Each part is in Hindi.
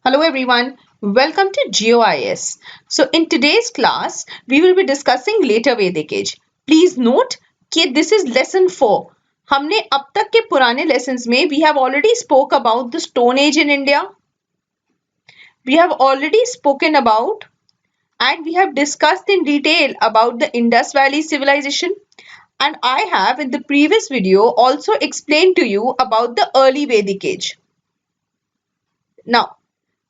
Hello everyone, welcome to GeoIS. So in today's class, we will be discussing later Vedic age. Please note कि this is lesson 4. हमने अब तक के पुराने lessons में we have already spoke about the Stone Age in India. We have already spoken about and we have discussed in detail about the Indus Valley civilization. And I have in the previous video also explained to you about the early Vedic age. Now,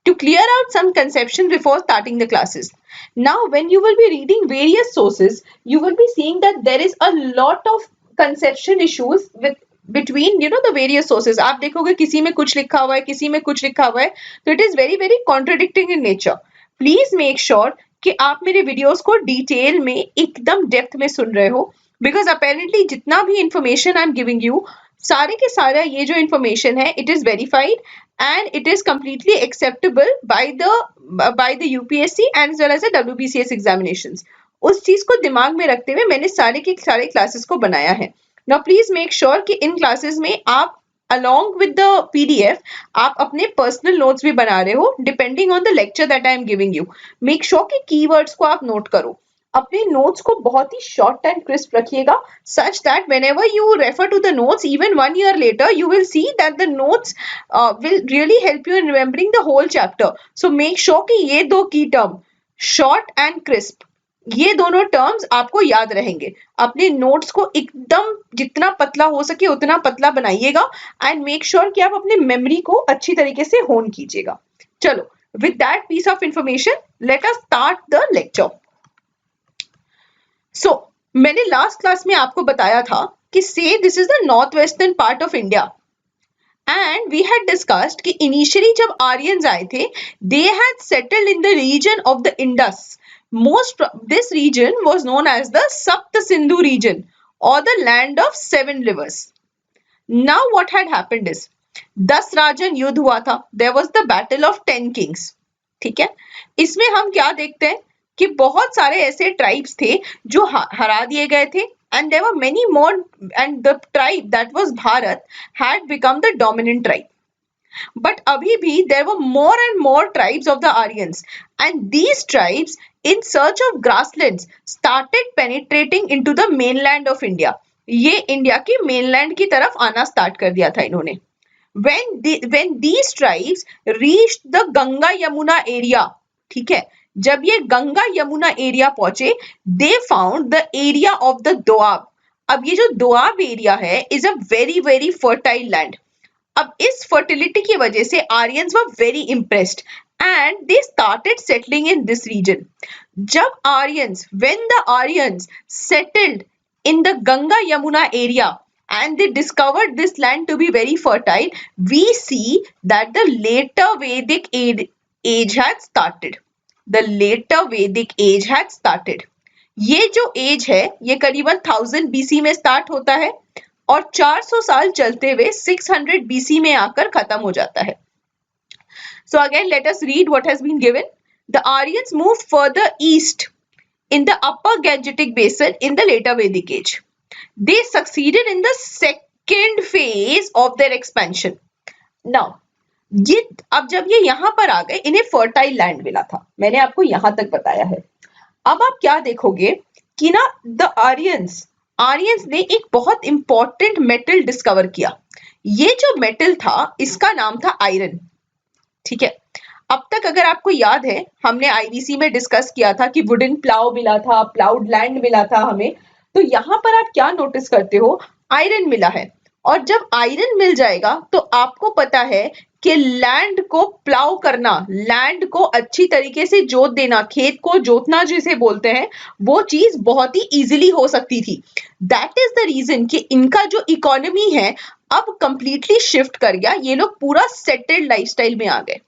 to clear out some conception before starting the classes. Now, when you will be reading various sources, you will be seeing that there is a lot of conception issues with between the various sources. आप देखोगे किसी में कुछ लिखा हुआ है, किसी में कुछ लिखा हुआ है, तो it is very contradicting in nature. Please make sure कि आप मेरे वीडियोस को डिटेल में एकदम डेप्थ में सुन रहे हो, because apparently जितना भी information I'm giving you, सारे के सारा ये जो information है, it is verified and it is completely acceptable by the UPSC and as well as the WBCS examinations. उस चीज को दिमाग में रखते हुए मैंने सारे के सारे क्लासेस को बनाया है. Now please make sure कि इन क्लासेस में आप along with the PDF आप अपने personal notes भी बना रहे हो depending on the lecture that I am giving you. Make sure कि keywords को आप note करो. अपने notes को बहुत ही short and crisp रखिएगा such that whenever you refer to the notes even 1 year later you will see that the notes will really help you in remembering the whole chapter. So make sure कि ये दो key term short and crisp ये दोनों टर्म्स आपको याद रहेंगे. अपने नोट्स को एकदम जितना पतला हो सके उतना पतला बनाइएगा एंड मेक श्योर कि आप अपने मेमोरी को अच्छी तरीके से होन कीजिएगा. चलो, with that piece of information let us start the lecture. So मैंने लास्ट क्लास में आपको बताया था कि से this is the north western part of India and we had discussed कि इनिशियली जब आर्यंस आए थे they had settled in the region of the Indus. This region was known as the Sapta Sindhu region or the land of 7 rivers. Now what had happened is 10 राजन युद्ध हुआ था. There was the battle of 10 kings. ठीक है, इसमें हम क्या देखते हैं कि बहुत सारे ऐसे ट्राइब्स थे जो हरा दिए गए थे and there were many more and the tribe that was Bharat had become the dominant tribe. But abhi bhi there were more and more tribes of the Aryans and these tribes in search of grasslands started penetrating into the mainland of India. ये इंडिया के mainland की तरफ आना start कर दिया था इन्होंने. When these tribes reached the Ganga Yamuna area, ठीक है, जब ये गंगा यमुना एरिया पहुंचे they found the area of the Doab. अब ये जो दोआब एरिया है is a very fertile land. अब इस फर्टिलिटी की वजह से Aryans were very impressed and they started settling in this region. जब Aryans when the Aryans settled in the Ganga Yamuna area and they discovered this land to be very fertile, we see that the later Vedic age had started. The later Vedic age had started. ये जो एज है ये करीबन 1000 BC में स्टार्ट होता है और 400 साल चलते हुए 600 BC में आकर खत्म हो जाता है. So again let us read what has been given. The Aryans moved further east in the upper Gangetic basin in the later Vedic age. They succeeded in the second phase of their expansion. Now ये अब जब ये यहाँ पर आ गए इन्हें फर्टाइल लैंड मिला था. मैंने आपको यहाँ तक बताया है. अब आप क्या देखोगे कि ना द आर्यंस ने एक बहुत इंपॉर्टेंट मेटल डिस्कवर किया. ये जो मेटल था इसका नाम था आयरन. ठीक है, अब तक अगर आपको याद है हमने आईवीसी में डिस्कस किया था कि वुडन प्लाउ मिला था, प्लाउड लैंड मिला था हमें. तो यहाँ पर आप क्या नोटिस करते हो, आयरन मिला है. और जब आयरन मिल जाएगा तो आपको पता है कि लैंड को प्लाउ करना, लैंड को अच्छी तरीके से जोत देना, खेत को जोतना जिसे बोलते हैं, वो चीज बहुत ही इजीली हो सकती थी. दैट इज द रीजन कि इनका जो इकोनॉमी है अब कंप्लीटली शिफ्ट कर गया. ये लोग पूरा सेटल्ड लाइफस्टाइल में आ गए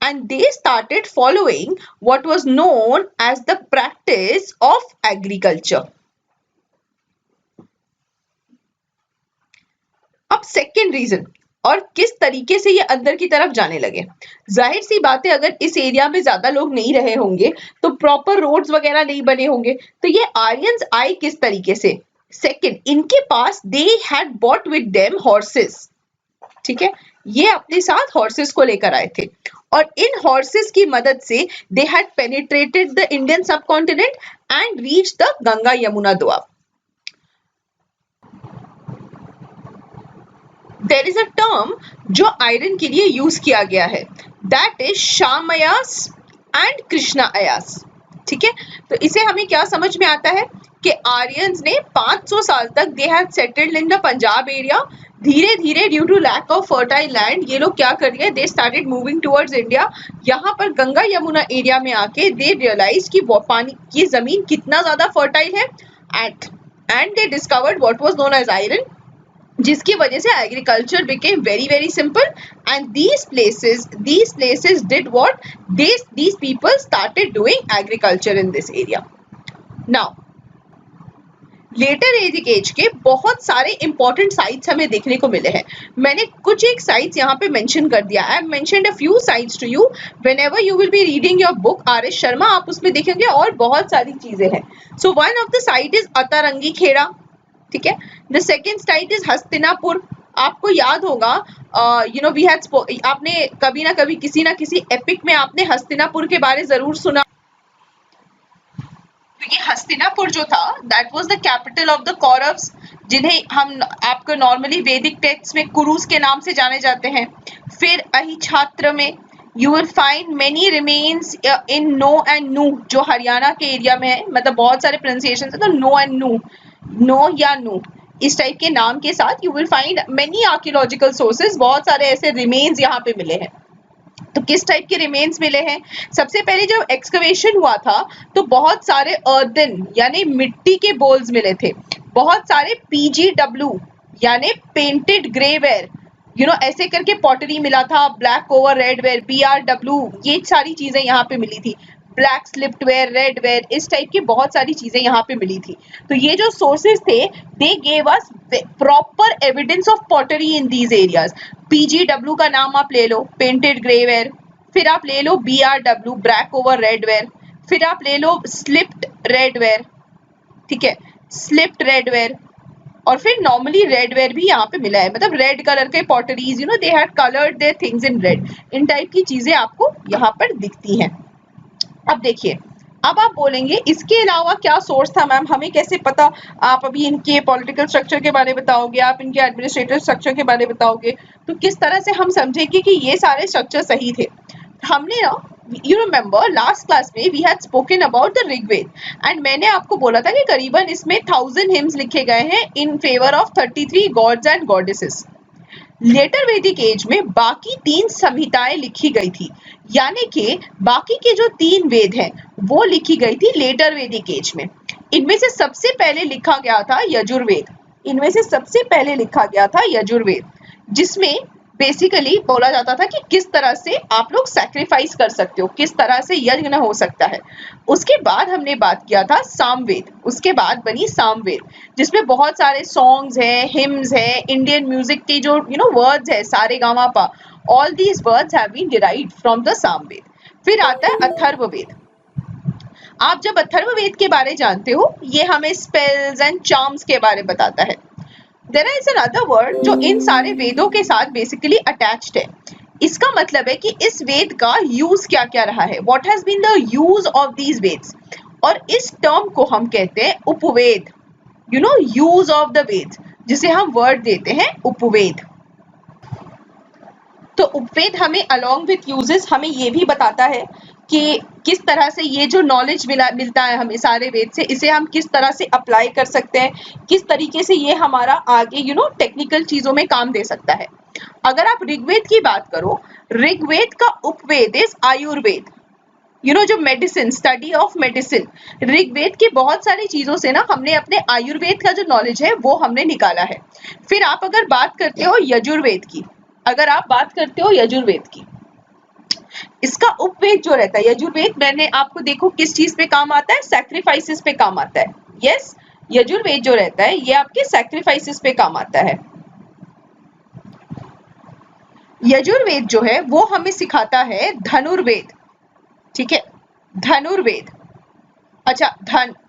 and they started following what was known as the practice of agriculture. अब सेकेंड रीजन और किस तरीके से ये अंदर की तरफ जाने लगे. जाहिर सी बात है अगर इस एरिया में ज्यादा लोग नहीं रहे होंगे तो प्रॉपर रोड्स वगैरह नहीं बने होंगे. तो ये आर्यंस आए किस तरीके से. सेकेंड, इनके पास they had bought with them horses. ठीक है, ये अपने साथ हॉर्सेस को लेकर आए थे और इन हॉर्सेस की मदद से they had penetrated the Indian subcontinent and reach the Ganga Yamuna Doab. There is a term जो आयरन के लिए यूज किया गया है, that is Shyam Ayas and Krishna Ayas. ठीक है, तो इसे हमें क्या समझ में आता है कि आर्यंस ने 500 साल तक they had settled in the Punjab area. धीरे धीरे due to lack of fertile land ये लोग क्या कर रहे हैं, they started moving towards India. यहाँ पर गंगा यमुना एरिया में आके दे रियलाइज कि वो पानी की जमीन कितना ज्यादा फर्टाइल है and they discovered what was known as iron, जिसकी वजह से agriculture became very simple and these places did what these people started doing agriculture in this area. Now later एजिक एज के बहुत सारे इंपॉर्टेंट साइट्स हमें देखने को मिले हैं. मैंने कुछ एक साइट्स यहाँ पे मेंशन कर दिया. I have mentioned a few sites to you. Whenever you will be reading your book आर.एस. शर्मा आप उसमें देखेंगे और बहुत सारी चीजें हैं. So one of the site is Atranji Khera. ठीक है, the second site is Hastinapur. आपको याद होगा वी हैड आपने कभी ना कभी किसी ना किसी एपिक में आपने हस्तिनापुर के बारे जरूर सुना. तो ये हस्तिनापुर जो था that was the capital of the Kauravas, जिन्हें हम आपको नॉर्मली वैदिक टेक्स्ट में कुरुस के नाम से जाने जाते हैं. फिर अहिछात्र में you will find many remains in Noh and Nuh, जो हरियाणा के एरिया में है. मतलब बहुत सारे प्रोनाउंसिएशन है, तो नो एंड नू, नो या नू इस टाइप के नाम के साथ you will find many archaeological sources. बहुत सारे ऐसे रिमेन्स यहाँ पे मिले हैं. तो किस टाइप के रिमेन्स मिले हैं, सबसे पहले जब एक्सकवेशन हुआ था तो बहुत सारे अर्दन यानी मिट्टी के बोल्स मिले थे. बहुत सारे PGW यानी पेंटेड ग्रेवेयर ऐसे करके पॉटरी मिला था. Black over red ware BRW ये सारी चीजें यहाँ पे मिली थी. Black slipped ware, red ware, इस टाइप की बहुत सारी चीजें यहाँ पे मिली थी. तो ये जो सोर्सेज थे they gave us proper evidence of pottery in these areas. PGW का नाम आप ले लो, पेंटेड ग्रे वेयर. फिर आप ले लो BRW, black over red where. फिर आप ले लो स्लिप्ड रेड वेयर. ठीक है, स्लिप्ड रेड वेयर. और फिर नॉर्मली रेड वेयर भी यहाँ पे मिला है. मतलब रेड कलर के potteries they had coloured their things in red. इन टाइप की चीजें आपको यहाँ पर दिखती हैं. अब देखिए, अब आप बोलेंगे इसके अलावा क्या सोर्स था मैम, हमें कैसे पता. आप अभी इनके पॉलिटिकल स्ट्रक्चर के बारे में बताओगे, आप इनके एडमिनिस्ट्रेटिव स्ट्रक्चर के बारे में बताओगे, तो किस तरह से हम समझेंगे कि ये सारे स्ट्रक्चर सही थे. हमने ना यू रिमेम्बर लास्ट क्लास में we had spoken about the Rigveda and मैंने आपको बोला था कि करीबन इसमें 1000 हिम्स लिखे गए हैं in favour of 33 gods and goddesses. Later Vedic age में बाकी 3 संहिताएं लिखी गई थी, यानी कि बाकी के जो 3 वेद हैं वो लिखी गई थी लेटर वैदिक एज में. इनमें से सबसे पहले लिखा गया था यजुर्वेद. जिसमें बेसिकली बोला जाता था कि किस तरह से आप लोग सैक्रिफाइस कर सकते हो, किस तरह से यज्ञ हो सकता है. उसके बाद हमने बात किया था सामवेद. उसके बाद बनी सामवेद, जिसमें बहुत सारे सॉन्ग्स हैं, हिम्स हैं, इंडियन म्यूजिक के जो वर्ड्स है सारे गामा पा, all these words have been derived from the Samaveda. फिर आता है अथर्ववेद. आप जब अथर्ववेद के बारे जानते हो, ये हमें स्पेल्स एंड चार्म्स के बारे बताता है. There is another word जो इन सारे वेदों के साथ बेसिकली अटैच्ड है. इसका मतलब है कि इस वेद का यूज क्या क्या रहा है, what has been the use of these Veds. और इस टर्म को हम कहते हैं उपवेद. यूज ऑफ द वेद, जिसे हम वर्ड देते हैं उपवेद. तो उपवेद हमें अलॉन्ग विथ यूजेस हमें ये भी बताता है कि किस तरह से ये जो नॉलेज मिलता है हमें सारे वेद से, इसे हम किस तरह से अप्लाई कर सकते हैं, किस तरीके से ये हमारा आगे टेक्निकल चीजों में काम दे सकता है. अगर आप ऋग्वेद की बात करो, ऋग्वेद का उपवेद इज आयुर्वेद. जो medicine, study of medicine, Rigveda की बहुत सारी चीजों से ना हमने अपने आयुर्वेद का जो नॉलेज है वो हमने निकाला है. फिर आप अगर बात करते हो यजुर्वेद की, इसका उपवेद जो रहता है यजुर्वेद, मैंने आपको देखो किस चीज पे काम आता है, सैक्रिफाइसेस पे काम आता है. यस, यजुर्वेद जो रहता है ये आपके सैक्रिफाइसेस पे काम आता है. यजुर्वेद जो है वो हमें सिखाता है धनुर्वेद. ठीक है, धनुर्वेद. अच्छा,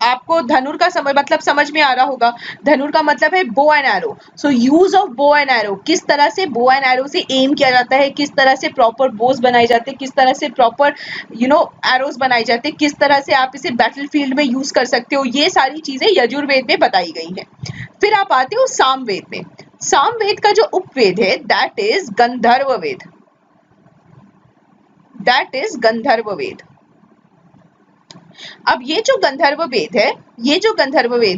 आपको धनुर का मतलब समझ में आ रहा होगा। धनुर का मतलब है bow and arrow. So use of bow and arrow, किस तरह से बो एंड एरो से एम किया जाता है, किस तरह से प्रॉपर बोस बनाए जाते हैं, किस तरह से प्रॉपर एरोज बनाए जाते हैं, किस तरह से आप इसे बैटलफील्ड में यूज कर सकते हो, ये सारी चीजें यजुर्वेद में बताई गई हैं। फिर आप आते हो सामवेद में। सामवेद का जो उपवेद है that is Gandharva Veda, that is गंधर्व वेद। अब ये जो गंधर्व वेद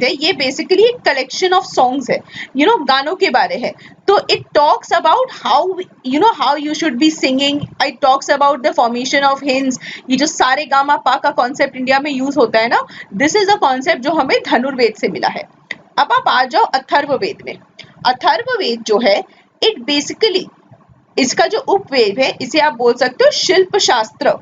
है, ये बेसिकली एक कलेक्शन ऑफ सॉन्ग्स है, गानों के बारे है। तो it talks about how you should be singing, it talks about the formation of hints. ये जो सारे गामा पा का कॉन्सेप्ट इंडिया में यूज होता है ना, दिस इज अ कॉन्सेप्ट जो हमें धनुर्वेद से मिला है। अब आप आ जाओ अथर्ववेद में। अथर्ववेद जो है, इट बेसिकली, इसका जो उपवेद है इसे आप बोल सकते हो शिल्प शास्त्र।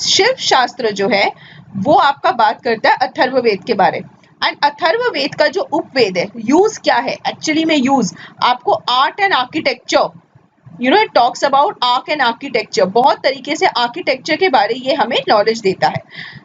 शिल्प शास्त्र जो है वो आपका बात करता है अथर्ववेद के बारे। एंड अथर्ववेद का जो उपवेद है, यूज क्या है एक्चुअली में, यूज आपको art and architecture, it talks about art and architecture, बहुत तरीके से आर्किटेक्चर के बारे ये हमें नॉलेज देता है।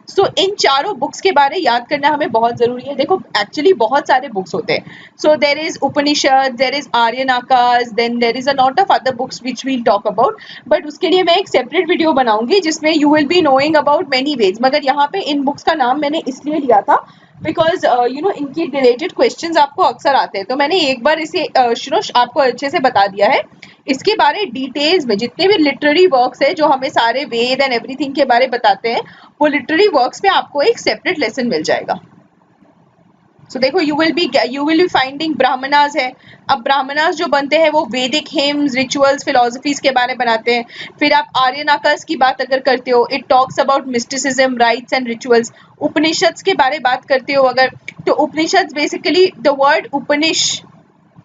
सो इन चारों बुक्स के बारे याद करना हमें बहुत जरूरी है। देखो एक्चुअली बहुत सारे बुक्स होते हैं। So there is Upanishad, there is Aranyakas, then there is a lot of other books which will talk about, but उसके लिए मैं एक सेपरेट वीडियो बनाऊंगी जिसमें you will be knowing about many ways. मगर यहाँ पे इन बुक्स का नाम मैंने इसलिए लिया था बिकॉज इनके रिलेटेड क्वेश्चंस आपको अक्सर आते हैं, तो मैंने एक बार इसे आपको अच्छे से बता दिया है। इसके बारे डिटेल्स में जितने भी लिटरेरी वर्क्स है जो हमें सारे वेद एंड एवरीथिंग के बारे बताते हैं, वो लिटरेरी वर्क्स में आपको एक सेपरेट लेसन मिल जाएगा। सो देखो you will be finding Brahmanas है। अब ब्राह्मणास जो बनते हैं वो वैदिक हिम्स, रिचुअल्स, फिलोसफीज के बारे बनाते हैं। फिर आप आर्यनाकास की बात अगर करते हो, it talks about mysticism, rites and rituals. Upanishads के बारे बात करते हो अगर, तो Upanishad basically the word Upanish,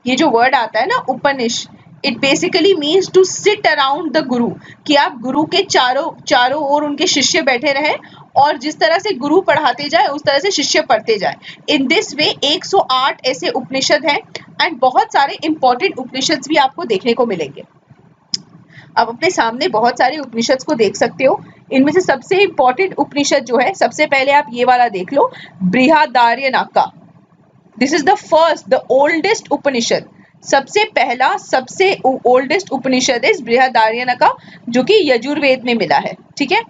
ये जो वर्ड आता है ना Upanish, it basically means to sit around the guru, कि आप गुरु के चारों ओर उनके शिष्य बैठे रहे और जिस तरह से गुरु पढ़ाते जाए उस तरह से शिष्य पढ़ते जाए। इन दिस वे 108 ऐसे उपनिषद हैं एंड बहुत सारे इंपॉर्टेंट उपनिषद भी आपको देखने को मिलेंगे। आप अपने सामने बहुत सारे उपनिषद को देख सकते हो। इनमें से सबसे इंपॉर्टेंट उपनिषद जो है, सबसे पहले आप ये वाला देख लो, Brihadaranyaka. This is the first, the oldest Upanishad. सबसे पहला, सबसे ओल्डेस्ट उपनिषद इज बृहदारण्यका, जो कि यजुर्वेद में मिला है। ठीक है,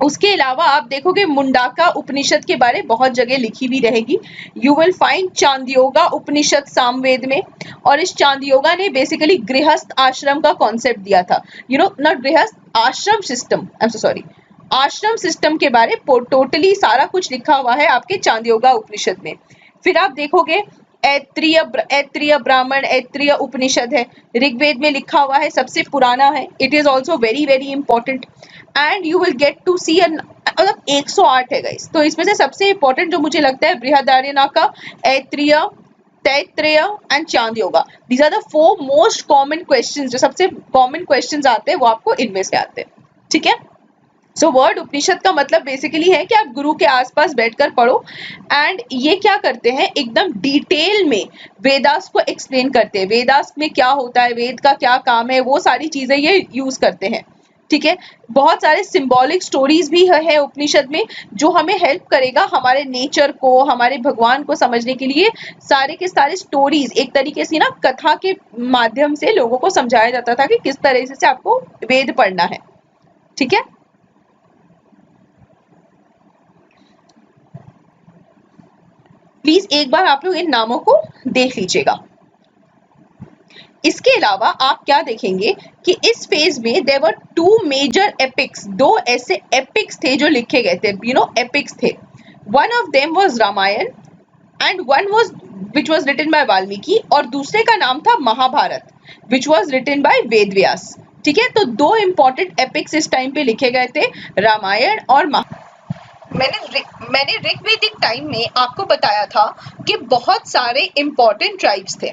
उसके अलावा आप देखोगे मुंडाका उपनिषद के बारे बहुत जगह लिखी भी रहेगी। यू विल फाइंड चांदयोगा उपनिषद सामवेद में, और इस चांदयोगा ने बेसिकली गृहस्थ आश्रम का कॉन्सेप्ट दिया था। नॉट गृहस्थ, आश्रम system, I am so sorry, आश्रम सिस्टम के बारे टोटली सारा कुछ लिखा हुआ है आपके चांदयोगा उपनिषद में। फिर आप देखोगे ऐत्रीय ब्राह्मण, ऐत्रीय उपनिषद है, ऋग्वेद में लिखा हुआ है, सबसे पुराना है। It is also very very important and you will get to see मतलब 108 है गाइस। तो इसमें से सबसे इंपॉर्टेंट जो मुझे लगता है Brihadaranyaka, Aitareya, Taittiriya and Chandogya. These are the 4 most common questions, जो सबसे कॉमन क्वेश्चंस आते हैं वो आपको इनमें से आते हैं। ठीक है, सो वर्ड उपनिषद का मतलब बेसिकली है कि आप गुरु के आसपास बैठकर पढ़ो एंड ये क्या करते हैं, एकदम डिटेल में वेदास को एक्सप्लेन करते हैं। वेदास में क्या होता है, वेद का क्या काम है, वो सारी चीजें ये यूज करते हैं। ठीक है, बहुत सारे सिंबॉलिक स्टोरीज भी है उपनिषद में जो हमें हेल्प करेगा हमारे नेचर को, हमारे भगवान को समझने के लिए। सारे के सारे स्टोरीज एक तरीके से ना कथा के माध्यम से लोगों को समझाया जाता था कि किस तरह से आपको वेद पढ़ना है। ठीक है, प्लीज एक बार आप लोग इन नामों को देख लीजिएगा। इसके अलावा आप क्या देखेंगे कि इस फेज में देयर वर 2 मेजर एपिक्स, 2 ऐसे एपिक्स थे जो लिखे गए थे, एपिक्स थे। One of them was Ramayana and one was which was written by Valmiki, और दूसरे का नाम था Mahabharata which was written by Vedvyas. ठीक है, तो 2 इंपॉर्टेंट एपिक्स इस टाइम पे लिखे गए थे, रामायण और मैंने ऋग्वेदिक टाइम में आपको बताया था कि बहुत सारे इंपॉर्टेंट ट्राइब्स थे।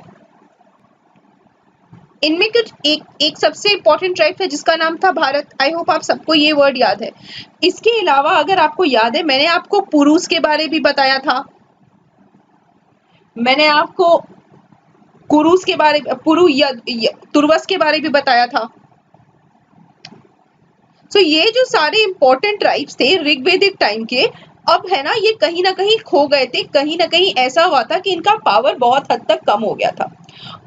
इनमें कुछ एक सबसे इंपॉर्टेंट ट्राइब था जिसका नाम था भारत। आई होप आप सबको ये वर्ड याद है। इसके अलावा अगर आपको याद है, मैंने आपको पुरुष के बारे भी बताया था, मैंने आपको कुरुस के बारे, तुर्वस के बारे भी बताया था। सो ये जो सारे इंपॉर्टेंट ट्राइब्स थे ऋग्वेदिक टाइम के, अब है ना ये कहीं ना कहीं खो गए थे, कहीं ना कहीं ऐसा हुआ था कि इनका पावर बहुत हद तक कम हो गया था।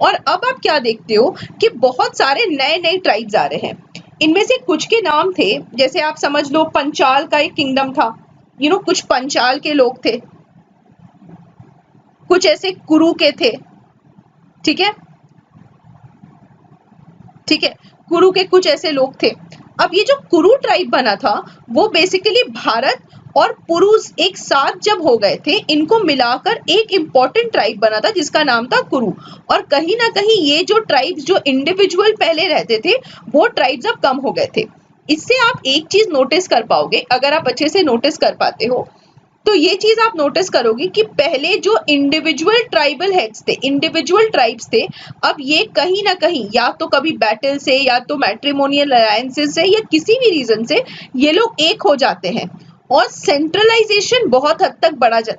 और अब आप क्या देखते हो कि बहुत सारे नए नए ट्राइब्स आ रहे हैं। इनमें से कुछ के नाम थे, जैसे आप समझ लो पंचाल का एक किंगडम था, कुछ पंचाल के लोग थे, कुछ ऐसे कुरु के थे, ठीक है, ठीक है, कुरु के कुछ ऐसे लोग थे। अब ये जो कुरु ट्राइब बना था वो बेसिकली भारत और पुरुष एक साथ जब हो गए थे, इनको मिलाकर एक इंपॉर्टेंट ट्राइब बना था जिसका नाम था कुरु। और कहीं ना कहीं ये जो ट्राइब्स जो इंडिविजुअल पहले रहते थे वो ट्राइब्स अब कम हो गए थे। इससे आप एक चीज नोटिस कर पाओगे, अगर आप अच्छे से नोटिस कर पाते हो तो ये चीज आप नोटिस करोगे कि पहले जो इंडिविजुअल ट्राइबल हेड्स थे, इंडिविजुअल ट्राइब्स थे, अब ये कहीं ना कहीं या तो कभी बैटल से या तो मैट्रिमोनियल अलायंसेस से या किसी भी रीजन से ये लोग एक हो जाते हैं और सेंट्रलाइजेशन बहुत हद तक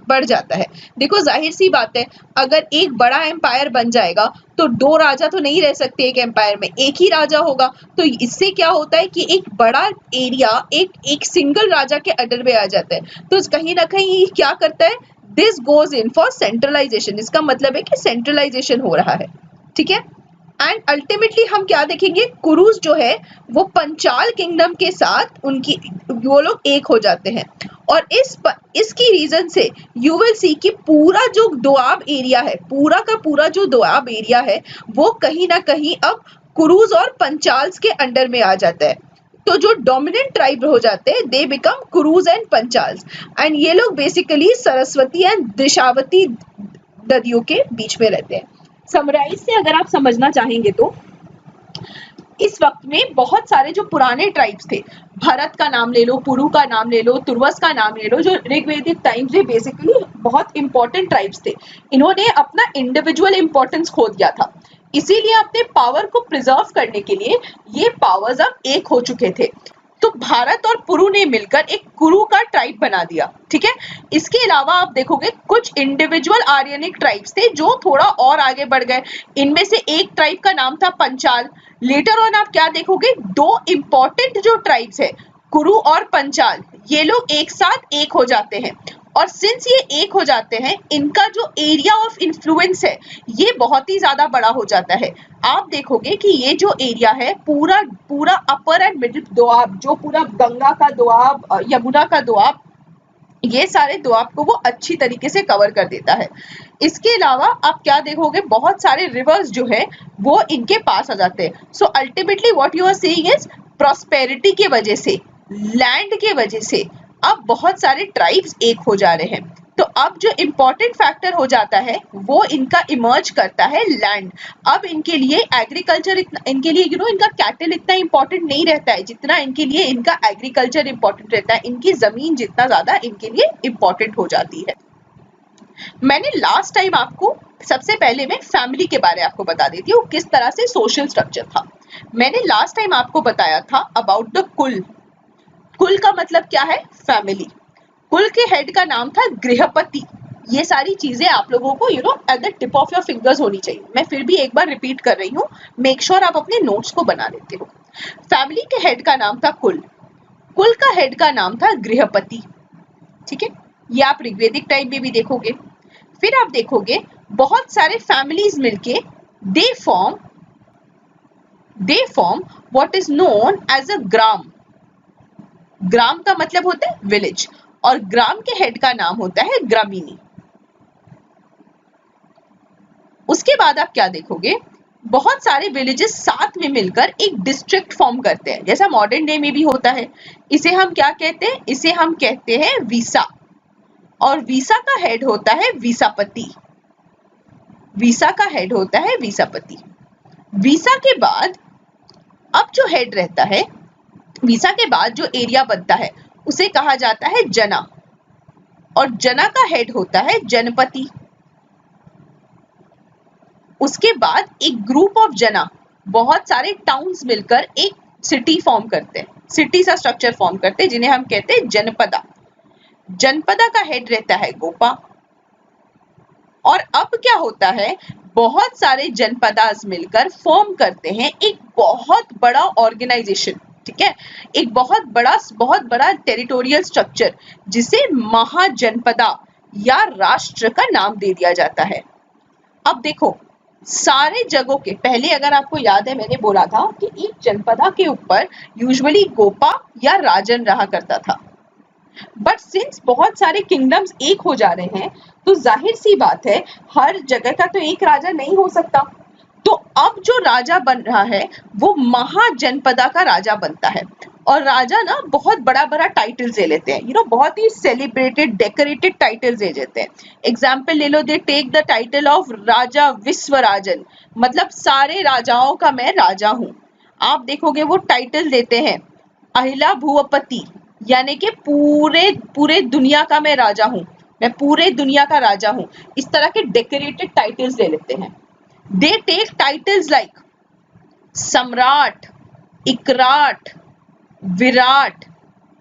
बढ़ जाता है। देखो जाहिर सी बात है, अगर एक बड़ा एम्पायर बन जाएगा तो दो राजा तो नहीं रह सकते एक एम्पायर में, एक ही राजा होगा। तो इससे क्या होता है कि एक बड़ा एरिया एक सिंगल राजा के अंडर में आ जाता है। तो कहीं ना कहीं क्या करता है, this goes in for centralisation. इसका मतलब है कि सेंट्रलाइजेशन हो रहा है, ठीक है। एंड अल्टीमेटली हम क्या देखेंगे, कुरुज जो है वो पंचाल किंगडम के साथ उनकी वो लोग एक हो जाते हैं। और इसकी रीजन से यू विल सी कि पूरा जो दोआब एरिया है, पूरा का पूरा जो दोआब एरिया है वो कहीं ना कहीं अब कुरुज और पंचाल्स के अंडर में आ जाता है। तो जो डोमिनेंट ट्राइब हो जाते हैं दे बिकम कुरुज एंड पंचाल्स। एंड ये लोग बेसिकली सरस्वती एंड दिशावती नदियों के बीच में रहते हैं। समराइज से अगर आप समझना चाहेंगे तो इस वक्त में बहुत सारे जो पुराने ट्राइब्स थे, भरत का नाम ले लो, पुरु का नाम ले लो, तुर्वस का नाम ले लो, जो ऋग्वेदिक टाइम्स में बेसिकली बहुत इंपॉर्टेंट ट्राइब्स थे, इन्होंने अपना इंडिविजुअल इंपॉर्टेंस खो दिया था। इसीलिए अपने पावर को प्रिजर्व करने के लिए ये पावर्स अब एक हो चुके थे। तो भारत और पुरु ने मिलकर एक कुरु का ट्राइब बना दिया, ठीक है। इसके अलावा आप देखोगे कुछ इंडिविजुअल आर्यनिक ट्राइब्स थे जो थोड़ा और आगे बढ़ गए। इनमें से एक ट्राइब का नाम था पंचाल। लेटर ऑन आप क्या देखोगे, दो इंपॉर्टेंट जो ट्राइब्स है कुरु और पंचाल, ये लोग एक साथ एक हो जाते हैं। और सिंस ये एक हो जाते हैं, इनका जो एरिया ऑफ इन्फ्लुएंस है ये बहुत ही ज्यादा बड़ा हो जाता है। आप देखोगे कि ये जो एरिया है पूरा पूरा अपर एंड मिडिल दोआब, जो पूरा गंगा का दोआब, यमुना का दोआब, ये सारे दोआब को वो अच्छी तरीके से कवर कर देता है। इसके अलावा आप क्या देखोगे, बहुत सारे रिवर्स जो है वो इनके पास आ जाते हैं। So ultimately what you are saying is prosperity के वजह से, लैंड के वजह से अब बहुत सारे ट्राइब्स एक हो जा रहे हैं। तो अब जो इम्पोर्टेंट फैक्टर हो जाता है वो इनका इमर्ज करता है लैंड। अब इनके लिए एग्रीकल्चर इतना, इनके लिए इनका कैटल इतना इंपॉर्टेंट नहीं रहता है जितना इनके लिए इनका एग्रीकल्चर इंपॉर्टेंट रहता है। इनकी जमीन जितना ज्यादा इनके लिए इंपॉर्टेंट हो जाती है। मैंने लास्ट टाइम आपको, सबसे पहले मैं फैमिली के बारे में आपको बता देती हूँ किस तरह से सोशल स्ट्रक्चर था। मैंने लास्ट टाइम आपको बताया था अबाउट द कुल। कुल का मतलब क्या है, फैमिली। कुल के हेड का नाम था गृहपति। ये सारी चीजें आप लोगों को at the tip of your fingers होनी चाहिए। मैं फिर भी एक बार रिपीट कर रही हूँ, मेक श्योर आप अपने नोट्स को बना लेते हो। फैमिली के हेड का नाम था कुल, कुल का हेड का नाम था गृहपति, ठीक है। ये आप ऋग्वेदिक टाइम में भी देखोगे। फिर आप देखोगे बहुत सारे फैमिलीज मिलके they form what is known as a grama. ग्राम का मतलब होता है विलेज, और ग्राम के हेड का नाम होता है ग्रामीणी। उसके बाद आप क्या देखोगे, बहुत सारे विलेजेस साथ में मिलकर एक डिस्ट्रिक्ट फॉर्म करते हैं, जैसा मॉडर्न डे में भी होता है। इसे हम क्या कहते हैं, इसे हम कहते हैं वीसा। और वीसा का हेड होता है वीसापति। वीसा का हेड होता है वीसापति। वीसा के बाद अब जो हेड रहता है, वीसा के बाद जो एरिया बनता है उसे कहा जाता है जना, और जना का हेड होता है जनपति। उसके बाद एक ग्रुप ऑफ जना, बहुत सारे टाउन्स मिलकर एक सिटी फॉर्म करते हैं, सिटी सा स्ट्रक्चर फॉर्म करते हैं, जिन्हें हम कहते हैं जनपदा। जनपदा का हेड रहता है गोपा। और अब क्या होता है, बहुत सारे जनपदास मिलकर फॉर्म करते हैं एक बहुत बड़ा ऑर्गेनाइजेशन। ठीक है, एक बहुत बड़ा टेरिटोरियल स्ट्रक्चर जिसे महाजनपदा या राष्ट्र का नाम दे दिया जाता है। अब देखो, सारे जगहों के पहले, अगर आपको याद है, मैंने बोला था कि एक जनपदा के ऊपर यूजुअली गोपा या राजन रहा करता था। बट सिंस बहुत सारे किंगडम्स एक हो जा रहे हैं, तो जाहिर सी बात है हर जगह का तो एक राजा नहीं हो सकता। तो अब जो राजा बन रहा है वो महाजनपदा का राजा बनता है। और राजा ना बहुत बड़ा बड़ा टाइटल्स ले लेते हैं, बहुत ही सेलिब्रेटेड डेकोरेटेड टाइटल्स ले लेते हैं। एग्जाम्पल ले लो, they take the title of raja Vishvarajan, मतलब सारे राजाओं का मैं राजा हूं। आप देखोगे वो टाइटल देते हैं अहिला भूपति, यानी कि पूरे पूरे दुनिया का मैं राजा हूं, मैं पूरे दुनिया का राजा हूं। इस तरह के डेकोरेटेड टाइटल्स ले लेते हैं। दे टेक टाइटल्स लाइक सम्राट, इकराट, विराट।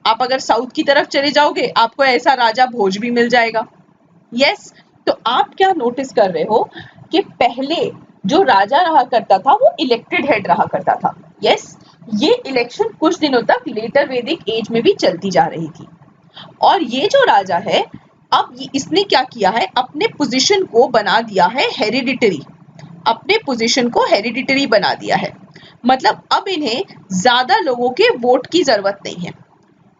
आप अगर साउथ की तरफ चले जाओगे आपको ऐसा राजा भोज भी मिल जाएगा। यस, तो आप क्या नोटिस कर रहे हो कि पहले जो राजा रहा करता था वो इलेक्टेड हेड रहा करता था। यस, ये इलेक्शन कुछ दिनों तक लेटर वैदिक एज में भी चलती जा रही थी। और ये जो राजा है, अब इसने क्या किया है, अपने पोजीशन को बना दिया है हेरिडिटरी, अपने पोजीशन को हेरिडिटरी बना दिया है। मतलब अब इन्हें ज्यादा लोगों के वोट की जरूरत नहीं है।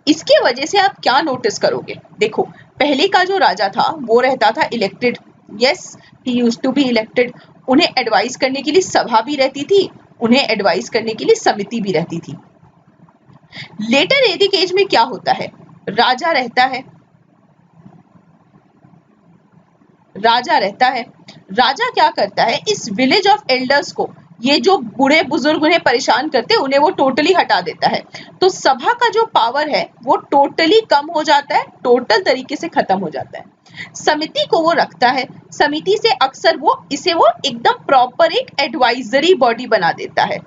इसके वजह से आप क्या नोटिस करोगे, देखो पहले का जो राजा था वो रहता था elected. Yes, he used to be elected. उन्हें एडवाइस करने के लिए सभा भी रहती थी, उन्हें एडवाइस करने के लिए समिति भी रहती थी। लेटर वैदिक एज में क्या होता है, राजा रहता है, राजा रहता है। राजा क्या करता है, इस विलेज ऑफ एल्डर्स को, ये जो बूढ़े बुजुर्ग उन्हें परेशान करते हैं उन्हें वो टोटली हटा देता है। तो सभा का जो पावर है वो टोटली कम हो जाता है, टोटल तरीके से खत्म हो जाता है। समिति को वो रखता है, समिति से अक्सर वो एकदम प्रॉपर एक एडवाइजरी बॉडी बना देता है।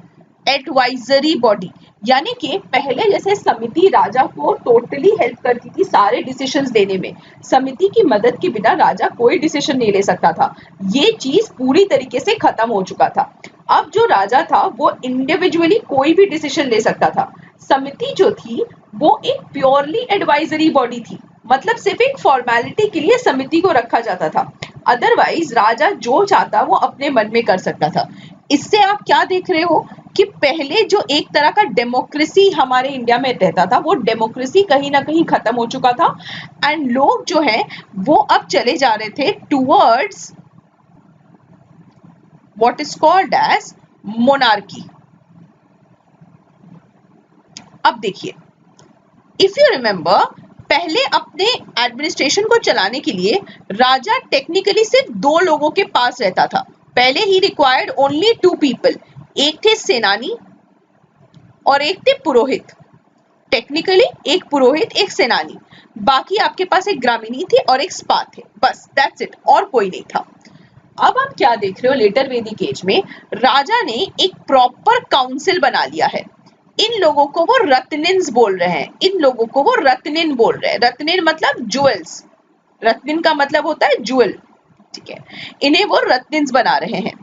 एडवाइजरी बॉडी यानी कि पहले जैसे समिति राजा को टोटली हेल्प करती थी सारे डिसीजंस लेने में, समिति की मदद के बिना राजा कोई डिसीजन नहीं ले सकता था, ये चीज पूरी तरीके से खत्म हो चुका था। अब जो राजा था वो इंडिविजुअली कोई भी डिसीजन ले सकता था। समिति जो थी वो एक प्योरली एडवाइजरी बॉडी थी, मतलब सिर्फ एक फॉर्मेलिटी के लिए समिति को रखा जाता था। अदरवाइज राजा जो चाहता वो अपने मन में कर सकता था। इससे आप क्या देख रहे हो कि पहले जो एक तरह का डेमोक्रेसी हमारे इंडिया में रहता था वो डेमोक्रेसी कहीं ना कहीं खत्म हो चुका था। एंड लोग जो है वो अब चले जा रहे थे towards what is called as monarchy. अब देखिए, इफ यू रिमेंबर, पहले अपने एडमिनिस्ट्रेशन को चलाने के लिए राजा टेक्निकली सिर्फ दो लोगों के पास रहता था। पहले ही रिक्वायर्ड ओनली टू पीपल, एक थे सेनानी और एक थे पुरोहित। टेक्निकली एक पुरोहित एक सेनानी, बाकी आपके पास एक ग्रामीणी थी और एक स्पा थे, बस दैट्स इट, और कोई नहीं था। अब आप क्या देख रहे हो, लेटर वैदिक एज में राजा ने एक प्रॉपर काउंसिल बना लिया है। इन लोगों को वो रत्निन्स बोल रहे हैं, इन लोगों को वो रत्निन बोल रहे हैं। रत्निन मतलब ज्वेल्स, रत्निन का मतलब होता है ज्वेल, ठीक है, इन्हें वो रत्निन्स बना रहे हैं।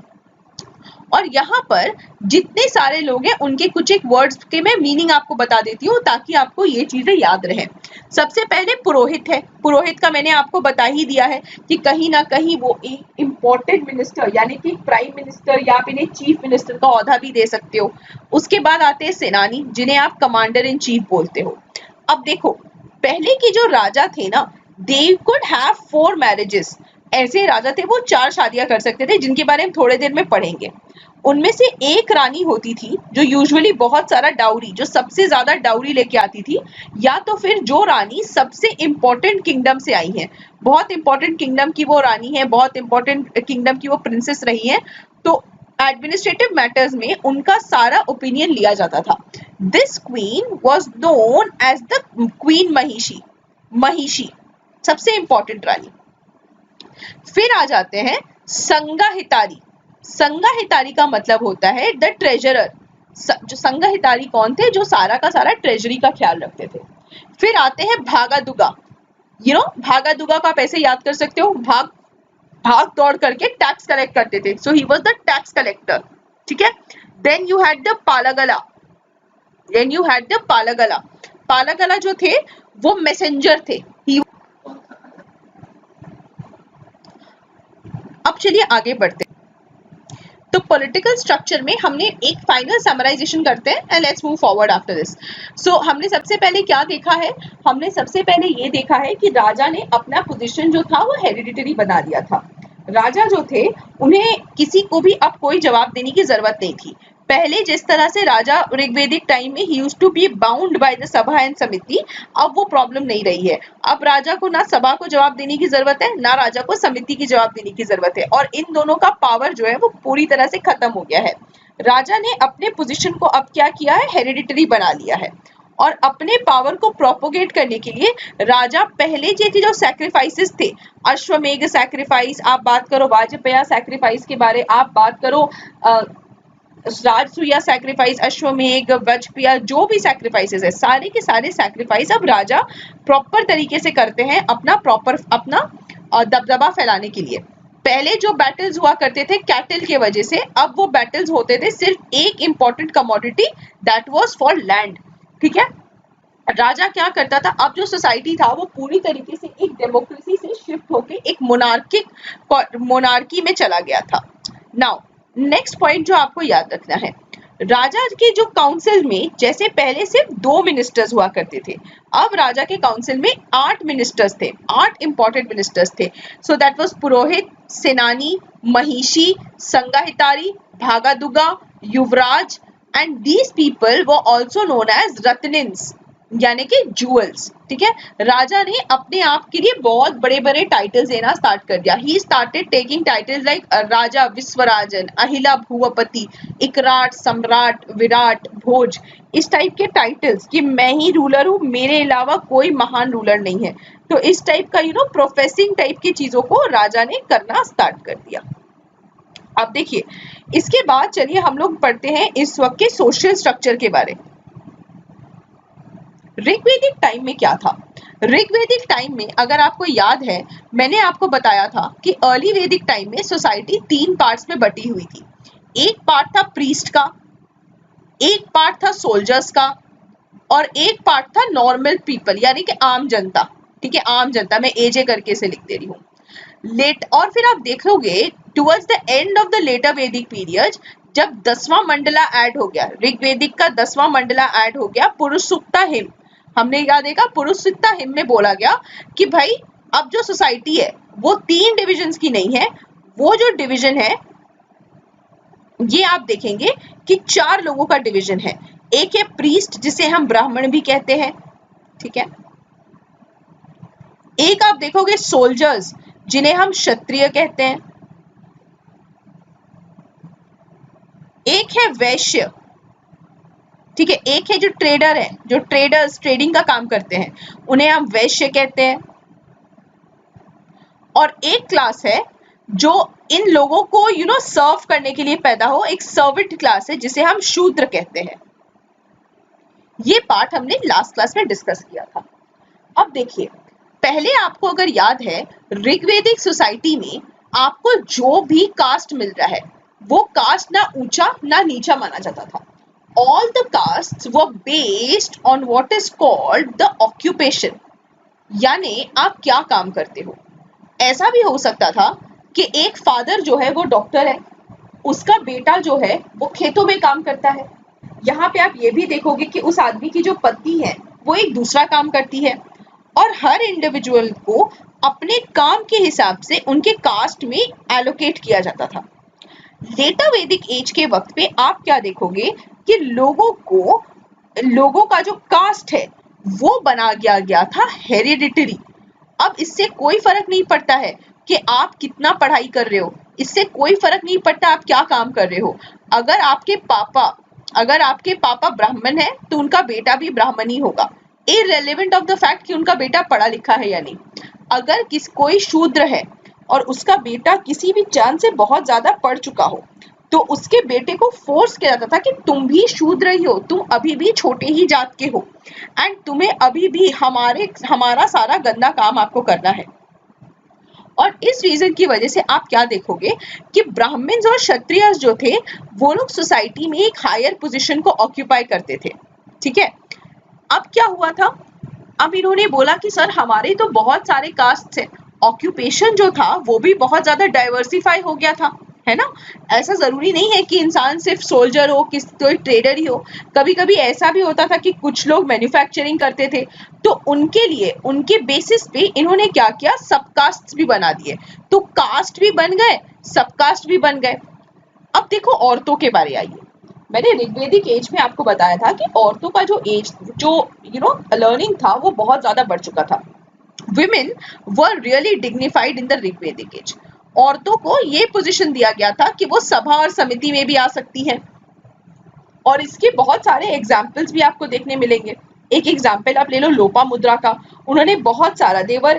और यहाँ पर जितने सारे लोग हैं उनके कुछ एक वर्ड्स के मैं मीनिंग आपको बता देती हूँ ताकि आपको ये चीजें याद रहे। सबसे पहले पुरोहित है, पुरोहित का मैंने आपको बता ही दिया है कि कहीं ना कहीं वो एक इम्पोर्टेंट मिनिस्टर यानी कि प्राइम मिनिस्टर या आप इन्हें चीफ मिनिस्टर का औहदा भी दे सकते हो। उसके बाद आते हैं सेनानी जिन्हें आप कमांडर इन चीफ बोलते हो। अब देखो, पहले के जो राजा थे ना, दे कुड हैव 4 मैरिजेस। ऐसे राजा थे वो 4 शादियां कर सकते थे, जिनके बारे में थोड़े देर में पढ़ेंगे। उनमें से एक रानी होती थी जो यूजुअली बहुत सारा डाउरी, जो सबसे ज्यादा डाउरी लेके आती थी, या तो फिर जो रानी सबसे इंपॉर्टेंट किंगडम से आई है, बहुत इंपॉर्टेंट किंगडम की वो रानी है, बहुत इंपॉर्टेंट किंगडम की वो प्रिंसेस रही है, तो एडमिनिस्ट्रेटिव मैटर्स में उनका सारा ओपिनियन लिया जाता था। This queen was known as the queen Mahishi, महिषी सबसे इंपॉर्टेंट रानी। फिर आ जाते हैं संगाहितारी। संगाहितारी का मतलब होता है द ट्रेजरर। जो संगाहितारी कौन थे, जो सारा का सारा ट्रेजरी का ख्याल रखते थे। फिर आते हैं भागादुगा। भागादुगा को आप ऐसे याद कर सकते हो, भाग भाग दौड़ करके टैक्स कलेक्ट करते थे, so he was the tax collector, ठीक है। Then you had the Palagala. Then you had the Palagala. पालागला जो थे वो मैसेंजर थे. अब चलिए आगे बढ़ते हैं. तो पॉलिटिकल स्ट्रक्चर में हमने एक फाइनल समराइजेशन करते हैं and let's move forward after this. So हमने सबसे पहले क्या देखा है? हमने सबसे पहले ये देखा है कि राजा ने अपना पोजीशन जो था वो हेरिडिटरी बना दिया था. राजा जो थे उन्हें किसी को भी अब कोई जवाब देने की जरूरत नहीं थी. पहले जिस तरह से राजा ऋग्वेदिक टाइम में ही used to be bound by the sabha and samiti, अब वो प्रॉब्लम नहीं रही है. अब राजा को ना सभा को जवाब देने की जरूरत है, ना राजा को समिति की जवाब देने की जरूरत है, और इन दोनों का पावर जो है वो पूरी तरह से खत्म हो गया है. राजा ने अपने पोजीशन को अब क्या किया है? हेरिडिटरी बना लिया है. और अपने पावर को प्रोपोगेट करने के लिए राजा पहले जो सैक्रिफाइसेस थे, अश्वमेघ सैक्रिफाइस, आप बात करो वाजपेय सैक्रिफाइस के बारे, आप बात करो राजसूया सैक्रिफाइस, अश्वमेघ, वजपेय, जो भी सैक्रिफाइसेस है, सारे के सारे सैक्रिफाइस अब राजा प्रॉपर तरीके से करते हैं अपना दबदबा फैलाने के लिए. पहले जो बैटल्स हुआ करते थे कैटल के वजह से, अब वो बैटल्स होते थे सिर्फ एक important commodity, that was for land. ठीक है. राजा क्या करता था? अब जो सोसाइटी था वो पूरी तरीके से एक डेमोक्रेसी से शिफ्ट होके एक मोनार्की में चला गया था. नाउ नेक्स्ट पॉइंट जो आपको याद रखना है, राजा के जो काउंसिल में जैसे पहले सिर्फ 2 मिनिस्टर्स हुआ करते थे, अब राजा के काउंसिल में 8 मिनिस्टर्स थे, 8 इंपॉर्टेंट मिनिस्टर्स थे. So that was Purohita, Senani, Mahishi, Sangrahitri, Bhagadugha, Yuvraja, and these people were also known as Ratnins, यानी कि जूअल्स. ठीक है. राजा ने अपने आप के लिए बहुत बड़े बड़े टाइटल्स देना स्टार्ट कर दिया. He started taking titles like raja Vishvarajan, Ahila Bhuvapati, Ekrat, Samrat, Virat, भोज, इस टाइप के टाइटल्स कि मैं ही रूलर हूँ, मेरे अलावा कोई महान रूलर नहीं है. तो इस टाइप का प्रोफेसिंग टाइप की चीजों को राजा ने करना स्टार्ट कर दिया. अब देखिए, इसके बाद चलिए हम लोग पढ़ते हैं इस वक्त के सोशल स्ट्रक्चर के बारे. ऋग्वेदिक टाइम में क्या था? ऋग्वेदिक टाइम में अगर आपको याद है, मैंने आपको बताया था कि अर्ली वैदिक टाइम में सोसाइटी 3 पार्ट्स में बटी हुई थी. एक पार्ट था प्रीस्ट का, एक पार्ट था सोल्जर्स का, और एक पार्ट था नॉर्मल पीपल, यानी कि आम जनता. ठीक है, आम जनता. मैं एजे करके से लिख दे रही हूँ. और फिर आप देखोगे towards the end of the later Vedic period, जब 10वां मंडला ऐड हो गया, ऋग्वेदिक का 10वां मंडला ऐड हो गया, पुरुष सूक्ता हिम, हमने क्या देखा? पुरुष सूक्ता हिम में बोला गया कि भाई अब जो सोसाइटी है वो 3 डिविजन्स की नहीं है, वो जो डिवीजन है ये आप देखेंगे कि 4 लोगों का डिवीजन है. एक है प्रीस्ट, जिसे हम ब्राह्मण भी कहते हैं. ठीक है. एक आप देखोगे सोल्जर्स, जिन्हें हम क्षत्रिय कहते हैं. एक है वैश्य. ठीक है. एक है जो ट्रेडर है, जो ट्रेडर्स ट्रेडिंग का काम करते हैं, उन्हें हम वैश्य कहते हैं. और एक क्लास है जो इन लोगों को सर्व करने के लिए पैदा हो, एक सर्वेंट क्लास है जिसे हम शूद्र कहते हैं. ये पार्ट हमने लास्ट क्लास में डिस्कस किया था. अब देखिए, पहले आपको अगर याद है, ऋग्वेदिक सोसाइटी में आपको जो भी कास्ट मिल रहा है वो कास्ट ना ऊंचा ना नीचा माना जाता था. All the castes were based on what is called the occupation, यानी आप क्या काम करते हो. ऐसा भी हो सकता था कि एक फादर जो है वो डॉक्टर है, उसका बेटा जो है वो खेतों में काम करता है. यहाँ पे आप ये भी देखोगे कि उस आदमी की जो पत्नी है वो एक दूसरा काम करती है, और हर इंडिविजुअल को अपने काम के हिसाब से उनके कास्ट में एलोकेट किया जाता था. लेटर वैदिक एज के वक्त पे आप क्या देखोगे कि लोगों का जो कास्ट है वो बना गया था हेरिडिटरी. अब इससे कोई फर्क नहीं पड़ता है कि आप कितना पढ़ाई कर रहे हो, इससे कोई फर्क नहीं पड़ता आप क्या काम कर रहे हो. अगर आपके पापा ब्राह्मण है तो उनका बेटा भी ब्राह्मण ही होगा, इररिलेवेंट ऑफ द फैक्ट कि उनका बेटा पढ़ा लिखा है या नहीं. अगर कोई शूद्र है और उसका बेटा किसी भी चांद से बहुत ज्यादा पढ़ चुका हो, तो उसके बेटे को फोर्स किया जाता था कि तुम भी शूद्र ही हो, तुम अभी भी छोटे ही जात के हो, एंड तुम्हें अभी भी हमारा सारा गंदा काम आपको करना है. और इस रीजन की वजह से आप क्या देखोगे कि ब्राह्मण्स और क्षत्रियस जो थे वो लोग सोसाइटी में एक हायर पोजीशन को ऑक्यूपाई करते थे. ठीक है। अब क्या हुआ था, अब इन्होंने बोला कि सर हमारे तो बहुत सारे कास्ट है, ऑक्यूपेशन जो था वो भी बहुत ज्यादा डाइवर्सिफाई हो गया था, है ना। ऐसा जरूरी नहीं है कि इंसान सिर्फ सोल्जर हो, किस कोई ट्रेडर ही हो, कभी कभी ऐसा भी होता था कि कुछ लोग मैन्युफैक्चरिंग करते थे, तो उनके लिए उनके बेसिस पे इन्होंने क्या किया, सबकास्ट भी बना दिए, तो कास्ट भी बन गए, सबकास्ट भी बन गए। अब देखो औरतों के बारे आइए, मैंने ऋग्वेदिक एज में आपको बताया था कि औरतों का जो एज, जो लर्निंग था वो बहुत ज्यादा बढ़ चुका था। Women were really dignified in the Rigvedic age. औरतों को ये पोजीशन दिया गया था कि वो सभा और समिति में भी आ सकती है, और इसके बहुत सारे एग्जाम्पल्स भी आपको देखने मिलेंगे। एक एग्जाम्पल आप ले लो लोपा मुद्रा का, उन्होंने बहुत सारा, देवर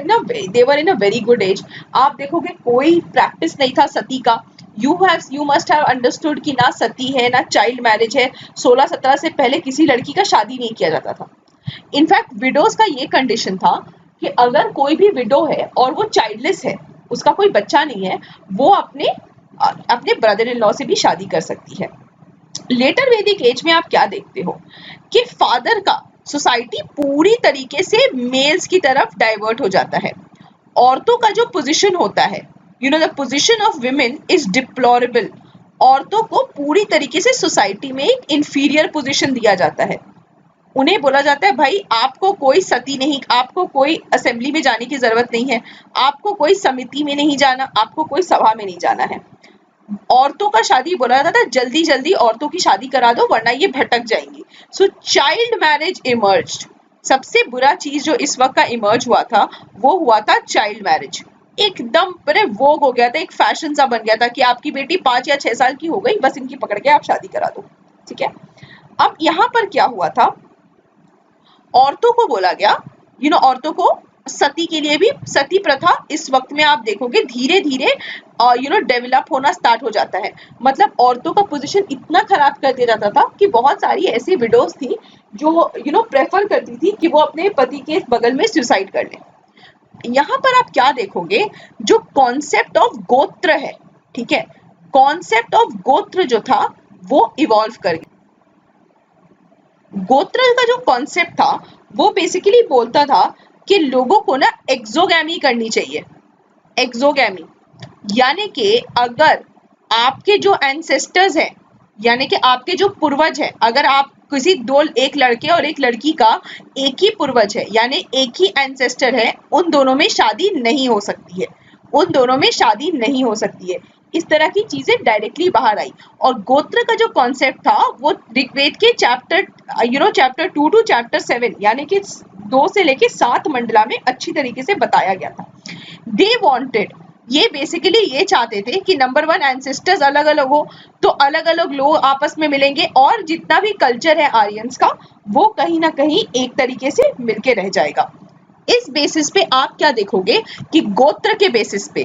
इन अ वेरी गुड एज। आप देखोगे कोई प्रैक्टिस नहीं था सती का। यू मस्ट हैव अंडरस्टूड कि ना सती है ना चाइल्ड मैरिज है, 16-17 से पहले किसी लड़की का शादी नहीं किया जाता था। इनफैक्ट विडोज का ये कंडीशन था कि अगर कोई भी विडो है और वो चाइल्डलेस है, उसका कोई बच्चा नहीं है, वो अपने ब्रदर इन लॉ से भी शादी कर सकती है। लेटर वैदिक एज में आप क्या देखते हो कि फादर का सोसाइटी पूरी तरीके से मेल्स की तरफ डाइवर्ट हो जाता है। औरतों का जो पोजीशन होता है, the position of women is deplorable. औरतों को पूरी तरीके से सोसाइटी में एक इंफीरियर पोजीशन दिया जाता है। उन्हें बोला जाता है भाई आपको कोई सती नहीं, आपको कोई असेंबली में जाने की जरूरत नहीं है, आपको कोई समिति में नहीं जाना, आपको कोई सभा में नहीं जाना है। औरतों का शादी बोला जाता था, जल्दी जल्दी औरतों की शादी करा दो वरना ये भटक जाएंगी। सो चाइल्ड मैरिज इमर्ज्ड। सबसे बुरा चीज जो इस वक्त का इमर्ज हुआ था वो हुआ था चाइल्ड मैरिज। एकदम पूरे वोग हो गया था, एक फैशन सा बन गया था कि आपकी बेटी 5 या 6 साल की हो गई, बस इनकी पकड़ के आप शादी करा दो। ठीक है। अब यहाँ पर क्या हुआ था, औरतों को बोला गया, औरतों को सती के लिए भी, सती प्रथा इस वक्त में आप देखोगे धीरे धीरे डेवलप होना स्टार्ट हो जाता है। मतलब औरतों का पोजीशन इतना खराब कर दिया जाता था कि बहुत सारी ऐसी विडोज थी जो प्रेफर करती थी कि वो अपने पति के बगल में सुसाइड कर ले। यहाँ पर आप क्या देखोगे, जो कॉन्सेप्ट ऑफ गोत्र है, ठीक है, कॉन्सेप्ट ऑफ गोत्र जो था वो इवॉल्व कर गया। गोत्र का जो कॉन्सेप्ट था वो बेसिकली बोलता था कि लोगों को ना एक्सोगैमी करनी चाहिए। एक्सोगैमी यानी कि अगर आपके जो एंसेस्टर्स हैं, यानी कि आपके जो पूर्वज हैं, अगर आप किसी एक लड़के और एक लड़की का एक ही पूर्वज है, यानी एक ही एंसेस्टर है, उन दोनों में शादी नहीं हो सकती है, उन दोनों में शादी नहीं हो सकती है। इस तरह की चीजें डायरेक्टली बाहर आई। और गोत्र का जो कॉन्सेप्ट था वो ऋग्वेद के चैप्टर 2 टू चैप्टर 7 यानी कि 2 से लेके 7 मंडला में अच्छी तरीके से बताया गया था। दे वांटेड, ये बेसिकली ये चाहते थे कि नंबर 1 एंसेस्टर्स अलग अलग हो, तो अलग अलग लोग आपस में मिलेंगे और जितना भी कल्चर है आर्यंस का वो कहीं ना कहीं एक तरीके से मिलके रह जाएगा। इस बेसिस पे आप क्या देखोगे कि गोत्र के बेसिस पे,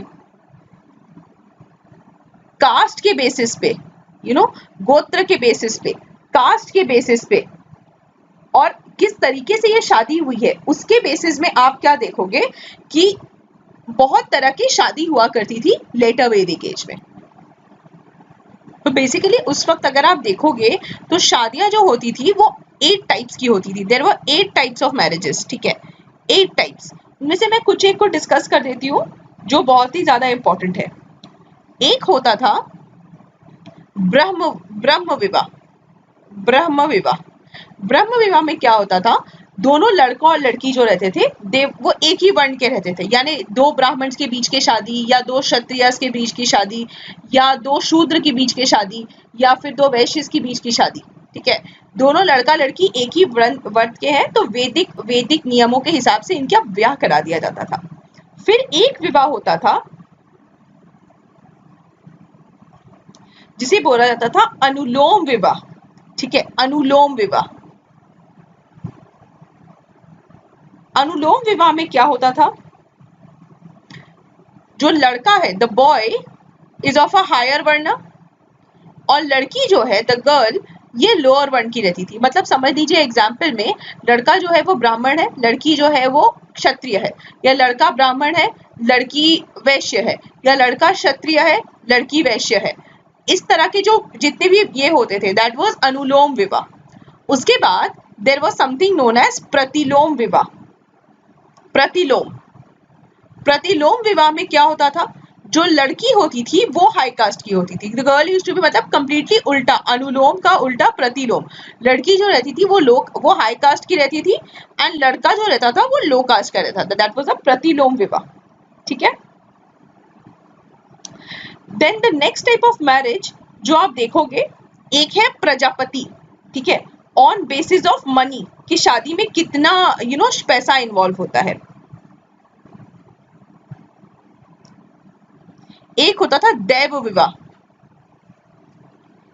कास्ट के बेसिस पे, गोत्र के बेसिस पे, कास्ट के बेसिस पे और किस तरीके से ये शादी हुई है उसके बेसिस में आप क्या देखोगे कि बहुत तरह की शादी हुआ करती थी लेटर वैदिक एज में। तो बेसिकली उस वक्त अगर आप देखोगे तो शादियां जो होती थी वो 8 टाइप्स की होती थी। There were 8 types of marriages, ठीक है, 8 टाइप्स। उनमें से मैं कुछ एक को डिस्कस कर देती हूँ जो बहुत ही ज्यादा इंपॉर्टेंट है। एक होता था ब्रह्म विवाह। ब्रह्म विवाह, ब्रह्म विवाह में क्या होता था, दोनों लड़का और लड़की जो रहते थे वो एक ही वर्ण के रहते थे, यानी 2 ब्राह्मण के बीच की शादी या 2 क्षत्रिय के बीच की शादी या 2 शूद्र के बीच की शादी या फिर 2 वैश्य के बीच की शादी। ठीक है, दोनों लड़का लड़की एक ही वर्ण के हैं तो वैदिक नियमों के हिसाब से इनका ब्याह करा दिया जाता था। फिर एक विवाह होता था जिसे बोला जाता था अनुलोम विवाह। ठीक है, अनुलोम विवाह। अनुलोम विवाह में क्या होता था, जो लड़का है the boy is of a higher varna और लड़की जो है द गर्ल ये लोअर वर्ण की रहती थी। मतलब समझ लीजिए एग्जाम्पल में लड़का जो है वो ब्राह्मण है, लड़की जो है वो क्षत्रिय है, या लड़का ब्राह्मण है लड़की वैश्य है, या लड़का क्षत्रिय है लड़की वैश्य है। इस तरह के जो जितने भी ये होते थे दैट वाज अनुलोम विवाह। उसके बाद there was something known as pratiloma vivaha. प्रतिलोम विवाह में क्या होता था, जो लड़की होती थी वो हाई कास्ट की होती थी। The girl used to be, मतलब कंप्लीटली उल्टा, अनुलोम का उल्टा प्रतिलोम। लड़की जो रहती थी वो हाई कास्ट की रहती थी एंड लड़का जो रहता था वो लो कास्ट का रहता था। दैट वाज अ प्रतिलोम विवाह। ठीक है। Then the next type of marriage जो आप देखोगे, एक है प्रजापति। ठीक है, ऑन बेसिस ऑफ मनी, कि शादी में कितना पैसा इन्वॉल्व होता है। एक होता था दैव विवाह।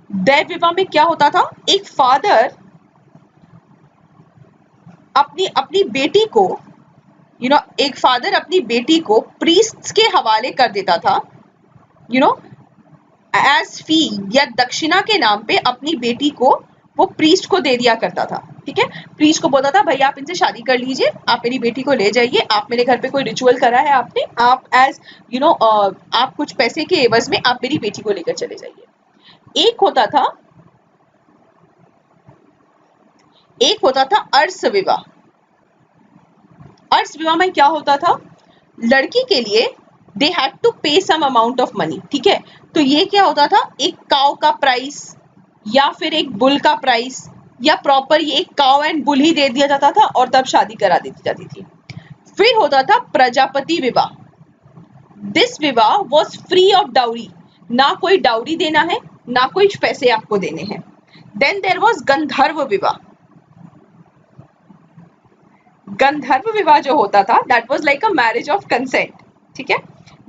दैव विवाह में क्या होता था, एक फादर अपनी अपनी बेटी को एक फादर अपनी बेटी को प्रीस्ट्स के हवाले कर देता था, एज फी या दक्षिणा के नाम पे अपनी बेटी को वो प्रीस्ट को दे दिया करता था। ठीक है, प्रीस्ट को बोलता था भाई आप इनसे शादी कर लीजिए, आप मेरी बेटी को ले जाइए, आप मेरे घर पे कोई रिचुअल करा है आपने, आप एज आप कुछ पैसे के एवज में आप मेरी बेटी को लेकर चले जाइए। एक होता था अर्स विवाह। अर्स विवाह में क्या होता था, लड़की के लिए दे हैड टू पे सम अमाउंट ऑफ मनी। ठीक है, तो ये क्या होता था, एक काउ का प्राइस या फिर एक बुल का प्राइस, या प्रॉपर ये एक काउ एंड बुल ही दे दिया जाता था और तब शादी करा दी जाती थी। फिर होता था प्रजापति विवाह। दिस विवाह वॉज फ्री ऑफ डाउरी, ना कोई डाउरी देना है ना कोई पैसे आपको देने हैं। देन देयर वॉज गंधर्व विवाह। गंधर्व विवाह जो होता था that was like a marriage of consent. ठीक है,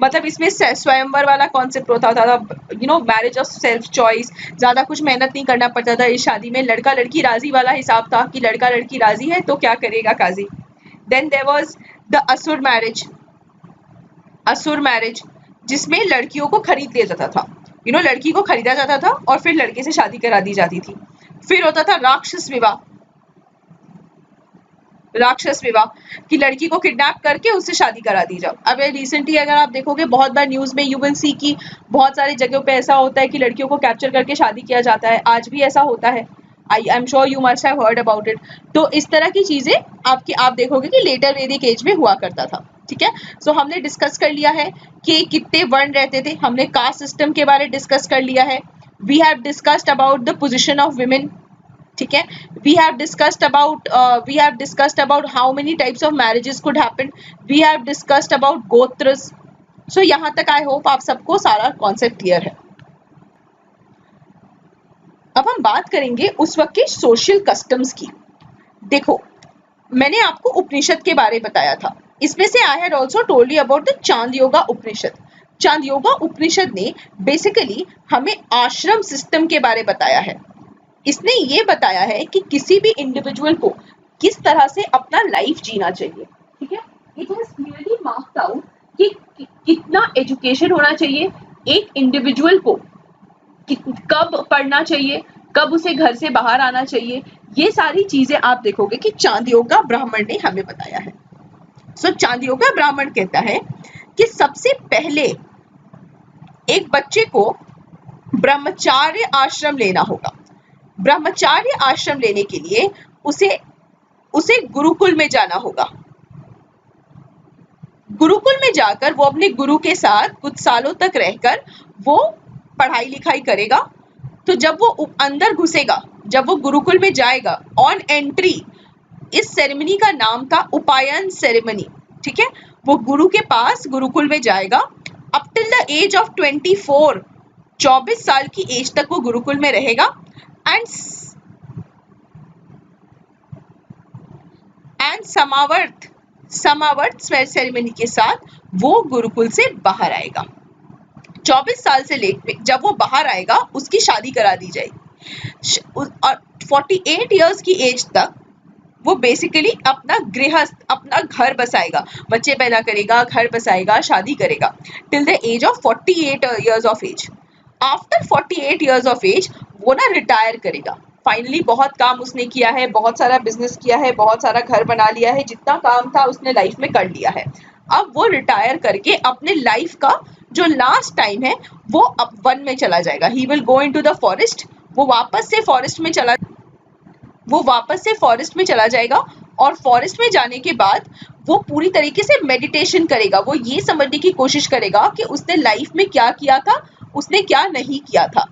मतलब इसमें स्वयंवर वाला कॉन्सेप्ट होता था, मैरिज ऑफ सेल्फ चॉइस, ज्यादा कुछ मेहनत नहीं करना पड़ता था इस शादी में, लड़का लड़की राजी वाला हिसाब था कि लड़का लड़की राजी है तो क्या करेगा काजी। देन देयर वाज द असुर मैरिज, जिसमें लड़कियों को खरीद लिया जाता था, लड़की को खरीदा जाता था और फिर लड़के से शादी करा दी जाती थी। फिर होता था राक्षस विवाह। कि लड़की को किडनैप करके उससे शादी करा दी जाओ। अब रिसेंटली अगर आप देखोगे बहुत बार न्यूज में यू विल सी कि बहुत सारी जगहों पे ऐसा होता है कि लड़कियों को कैप्चर करके शादी किया जाता है, आज भी ऐसा होता है। I am sure you must have heard about it. तो इस तरह की चीजें आप देखोगे कि लेटर वैदिक एज में हुआ करता था। ठीक है, सो हमने डिस्कस कर लिया है कि कितने वर्ण रहते थे, हमने कास्ट सिस्टम के बारे में डिस्कस कर लिया है। We have discussed about the position of women. ठीक है, we have discussed about how many types of marriages could happen. We have discussed about gotras. So यहाँ तक I hope आप सबको सारा कॉन्सेप्ट क्लियर है। अब हम बात करेंगे उस वक्त के सोशल कस्टम्स की। देखो, मैंने आपको उपनिषद के बारे में बताया था, इसमें से I had also told you about the चांद योगा उपनिषद। चांद योगा उपनिषद ने बेसिकली हमें आश्रम सिस्टम के बारे में बताया है। इसने ये बताया है कि किसी भी इंडिविजुअल को किस तरह से अपना लाइफ जीना चाहिए। ठीक है, it has clearly marked out कि कितना एजुकेशन होना चाहिए एक इंडिविजुअल को, कब पढ़ना चाहिए, कब उसे घर से बाहर आना चाहिए, ये सारी चीजें आप देखोगे कि चांदयोगा ब्राह्मण ने हमें बताया है। सो चांदयोगा ब्राह्मण कहता है कि सबसे पहले एक बच्चे को ब्रह्मचार्य आश्रम लेना होगा। ब्रह्मचार्य आश्रम लेने के लिए उसे गुरुकुल में जाना होगा। गुरुकुल में जाकर वो अपने गुरु के साथ कुछ सालों तक रहकर वो पढ़ाई लिखाई करेगा। तो जब वो अंदर घुसेगा, जब वो गुरुकुल में जाएगा, ऑन एंट्री इस सेरेमनी का नाम था उपायन सेरेमनी। ठीक है, वो गुरु के पास गुरुकुल में जाएगा up till the age of 24 साल की एज तक वो गुरुकुल में रहेगा एंड समावर्त सेरेमनी के साथ वो गुरुकुल से बाहर आएगा। 24 साल से लेकर जब वो बाहर आएगा उसकी शादी करा दी जाएगी और 48 इयर्स की एज तक वो बेसिकली अपना गृहस्थ, अपना घर बसाएगा, बच्चे पैदा करेगा, घर बसाएगा, शादी करेगा till the age of 48 years of age. After 48 years of age वो ना रिटायर करेगा। फाइनली बहुत काम उसने किया है, बहुत सारा बिजनेस किया है, बहुत सारा घर बना लिया है, जितना काम था उसने लाइफ में कर लिया है। अब वो रिटायर करके अपने लाइफ का जो लास्ट टाइम है वो अब वन में चला जाएगा। He will go into the forest. वो वापस से फॉरेस्ट में चला वो वापस से फॉरेस्ट में चला जाएगा और फॉरेस्ट में जाने के बाद वो पूरी तरीके से मेडिटेशन करेगा। वो ये समझने की कोशिश करेगा कि उसने लाइफ में क्या किया था, उसने क्या नहीं किया था।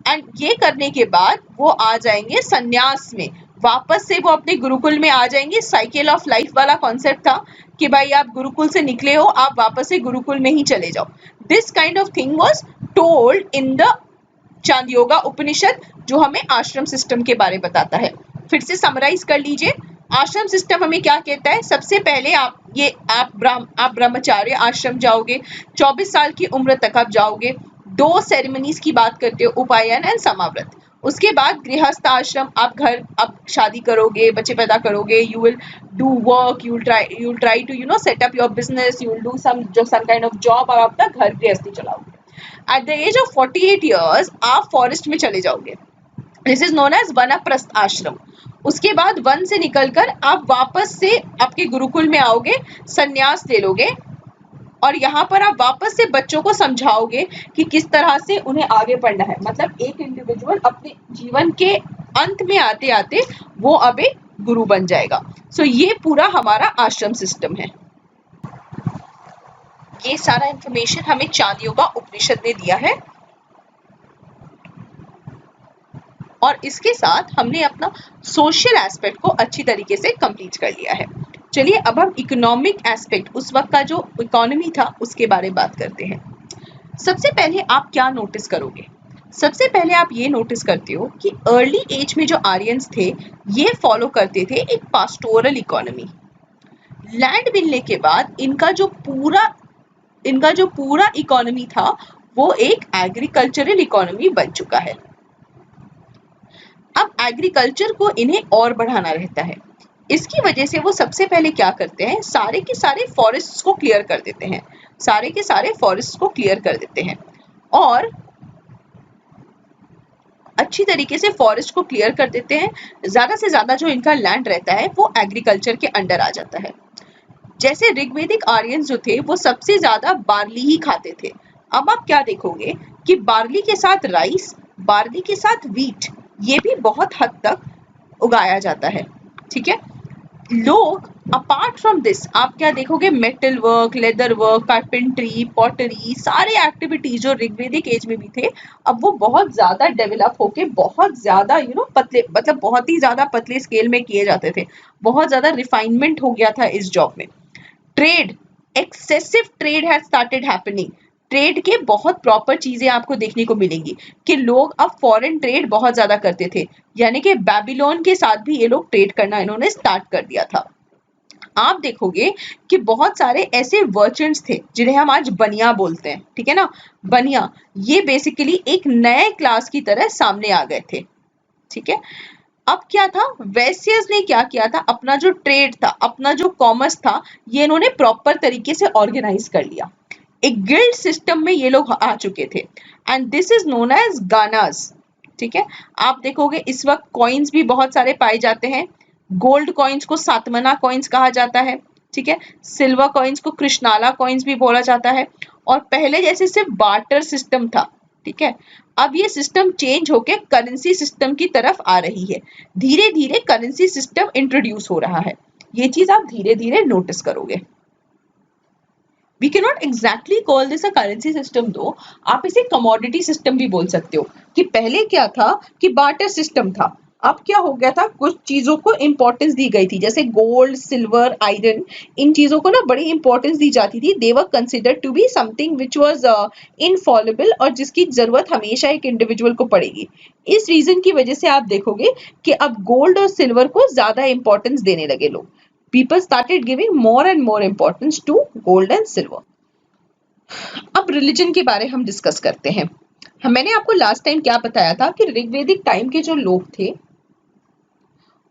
एंड ये करने के बाद वो आ जाएंगे संन्यास में, वापस से वो अपने गुरुकुल में आ जाएंगे। साइकिल ऑफ लाइफ वाला कॉन्सेप्ट था कि भाई आप गुरुकुल से निकले हो, आप वापस से गुरुकुल में ही चले जाओ। This kind of thing was told in the Chandogya Upanishad, जो हमें आश्रम सिस्टम के बारे में बताता है। फिर से समराइज कर लीजिए, आश्रम सिस्टम हमें क्या कहता है। सबसे पहले आप ब्रह्मचार्य आश्रम जाओगे, 24 साल की उम्र तक आप जाओगे। 2 सेरेमनीज की बात करते हो, उपनयन एंड समाव्रत। उसके बाद गृहस्थ आश्रम, आप शादी करोगे, बच्चे पैदा करोगे, you will do work, you will try to set up your business, you will do some kind of job, और अपना घर गृहस्थी चलाओगे। At the age of 48 years आप फॉरेस्ट में चले जाओगे। This is known as vanaprastha ashram. उसके बाद वन से निकलकर आप वापस से आपके गुरुकुल में आओगे, संन्यास ले लोगे, और यहाँ पर आप वापस से बच्चों को समझाओगे कि किस तरह से उन्हें आगे बढ़ना है। मतलब एक इंडिविजुअल अपने जीवन के अंत में आते आते वो अब एक गुरु बन जाएगा। सो ये पूरा हमारा आश्रम सिस्टम है। ये सारा इंफॉर्मेशन हमें चांदयोगा उपनिषद ने दिया है, और इसके साथ हमने अपना सोशल एस्पेक्ट को अच्छी तरीके से कंप्लीट कर लिया है। चलिए अब हम इकोनॉमिक एस्पेक्ट, उस वक्त का जो इकोनॉमी था उसके बारे में बात करते हैं। सबसे पहले आप क्या नोटिस करोगे? सबसे पहले आप ये नोटिस करते हो कि अर्ली एज में जो आर्यंस थे ये फॉलो करते थे एक पास्टोरल इकोनॉमी। लैंड मिलने के बाद इनका जो पूरा इकोनॉमी था वो एक एग्रीकल्चरल इकोनॉमी बन चुका है। अब एग्रीकल्चर को इन्हें और बढ़ाना रहता है। इसकी वजह से वो सबसे पहले क्या करते हैं, सारे के सारे फॉरेस्ट्स को क्लियर कर देते हैं। सारे के सारे फॉरेस्ट्स को क्लियर कर देते हैं और अच्छी तरीके से फॉरेस्ट को क्लियर कर देते हैं। ज्यादा से ज्यादा जो इनका लैंड रहता है वो एग्रीकल्चर के अंडर आ जाता है। जैसे ऋग्वेदिक आर्यंस जो थे वो सबसे ज्यादा बार्ली ही खाते थे। अब आप क्या देखोगे कि बार्ली के साथ राइस, बार्ली के साथ व्हीट, ये भी बहुत हद तक उगाया जाता है। ठीक है, लोग अपार्ट फ्रॉम दिस आप क्या देखोगे, metal work, leather work, carpentry, pottery, सारे एक्टिविटीज जो ऋग्वेदिक एज में भी थे अब वो बहुत ज्यादा डेवलप होके बहुत ज्यादा पतले, मतलब बहुत ही ज्यादा पतले स्केल में किए जाते थे। बहुत ज्यादा रिफाइनमेंट हो गया था इस जॉब में। Trade, excessive trade has started happening. Trade के बहुत प्रॉपर चीजें आपको देखने को मिलेंगी कि लोग अब फॉरेन ट्रेड बहुत ज्यादा करते थे, यानी कि बेबीलोन के साथ भी ये लोग ट्रेड करना इन्होंने स्टार्ट कर दिया था। आप देखोगे कि बहुत सारे ऐसे वर्चेंट्स थे जिन्हें हम आज बनिया बोलते हैं, ठीक है ना, बनिया, ये बेसिकली एक नए क्लास की तरह सामने आ गए थे। ठीक है, अब क्या था, वेस्यर्स ने क्या किया था, अपना जो ट्रेड था, अपना जो कॉमर्स था, ये इन्होंने प्रॉपर तरीके से ऑर्गेनाइज कर लिया। एक गिल्ड सिस्टम में ये लोग आ चुके थे and this is known as ganas. ठीक है, आप देखोगे इस वक्त कॉइन्स भी बहुत सारे पाए जाते हैं। गोल्ड कॉइन्स को सातमना कॉइन्स कहा जाता है। ठीक है, सिल्वर कॉइन्स को कृष्णाला कॉइन्स भी बोला जाता है। और पहले जैसे सिर्फ बार्टर सिस्टम था, ठीक है, अब ये सिस्टम चेंज होके करेंसी सिस्टम की तरफ आ रही है। धीरे धीरे करेंसी सिस्टम इंट्रोड्यूस हो रहा है। ये चीज आप धीरे धीरे नोटिस करोगे। We can not exactly call this a currency system दो, आप इसे कमोडिटी सिस्टम भी बोल सकते हो। कि पहले क्या था कि बार्टर सिस्टम था, अब क्या हो गया था, कुछ चीजों को इंपॉर्टेंस दी गई थी, जैसे गोल्ड, सिल्वर, आयरन, इन चीजों को ना बड़ी इंपॉर्टेंस दी जाती थी। They were considered to be something which was infallible, और जिसकी जरूरत हमेशा एक इंडिविजुअल को पड़ेगी। इस रीजन की वजह से आप देखोगे कि अब गोल्ड और सिल्वर को ज्यादा इंपॉर्टेंस देने लगे लोग। People started giving more and more importance to gold and silver. अब रिलीजन के बारे हम डिस्कस करते हैं। मैंने आपको लास्ट टाइम क्या बताया था कि ऋग्वेदिक टाइम के जो लोग थे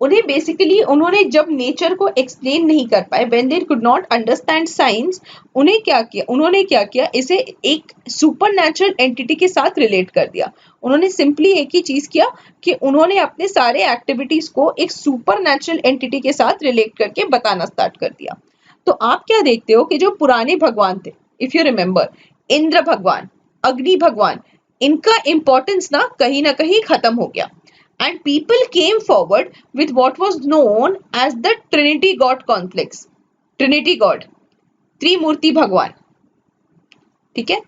उन्हें बेसिकली उन्होंने जब नेचर को एक्सप्लेन नहीं कर पाए, when they could not understand science, उन्होंने क्या किया, इसे एक सुपर नेचुरल एंटिटी के साथ रिलेट कर दिया। उन्होंने सिंपली एक ही चीज किया कि उन्होंने अपने सारे एक्टिविटीज को एक सुपर नेचुरल एंटिटी के साथ रिलेट करके बताना स्टार्ट कर दिया। तो आप क्या देखते हो कि जो पुराने भगवान थे, इफ यू रिमेंबर, इंद्र भगवान, अग्नि भगवान, इनका इंपॉर्टेंस ना कहीं खत्म हो गया। and people came forward with what was known as the Trinity God complex. Trinity God, त्रिमूर्ति भगवान, ठीक है,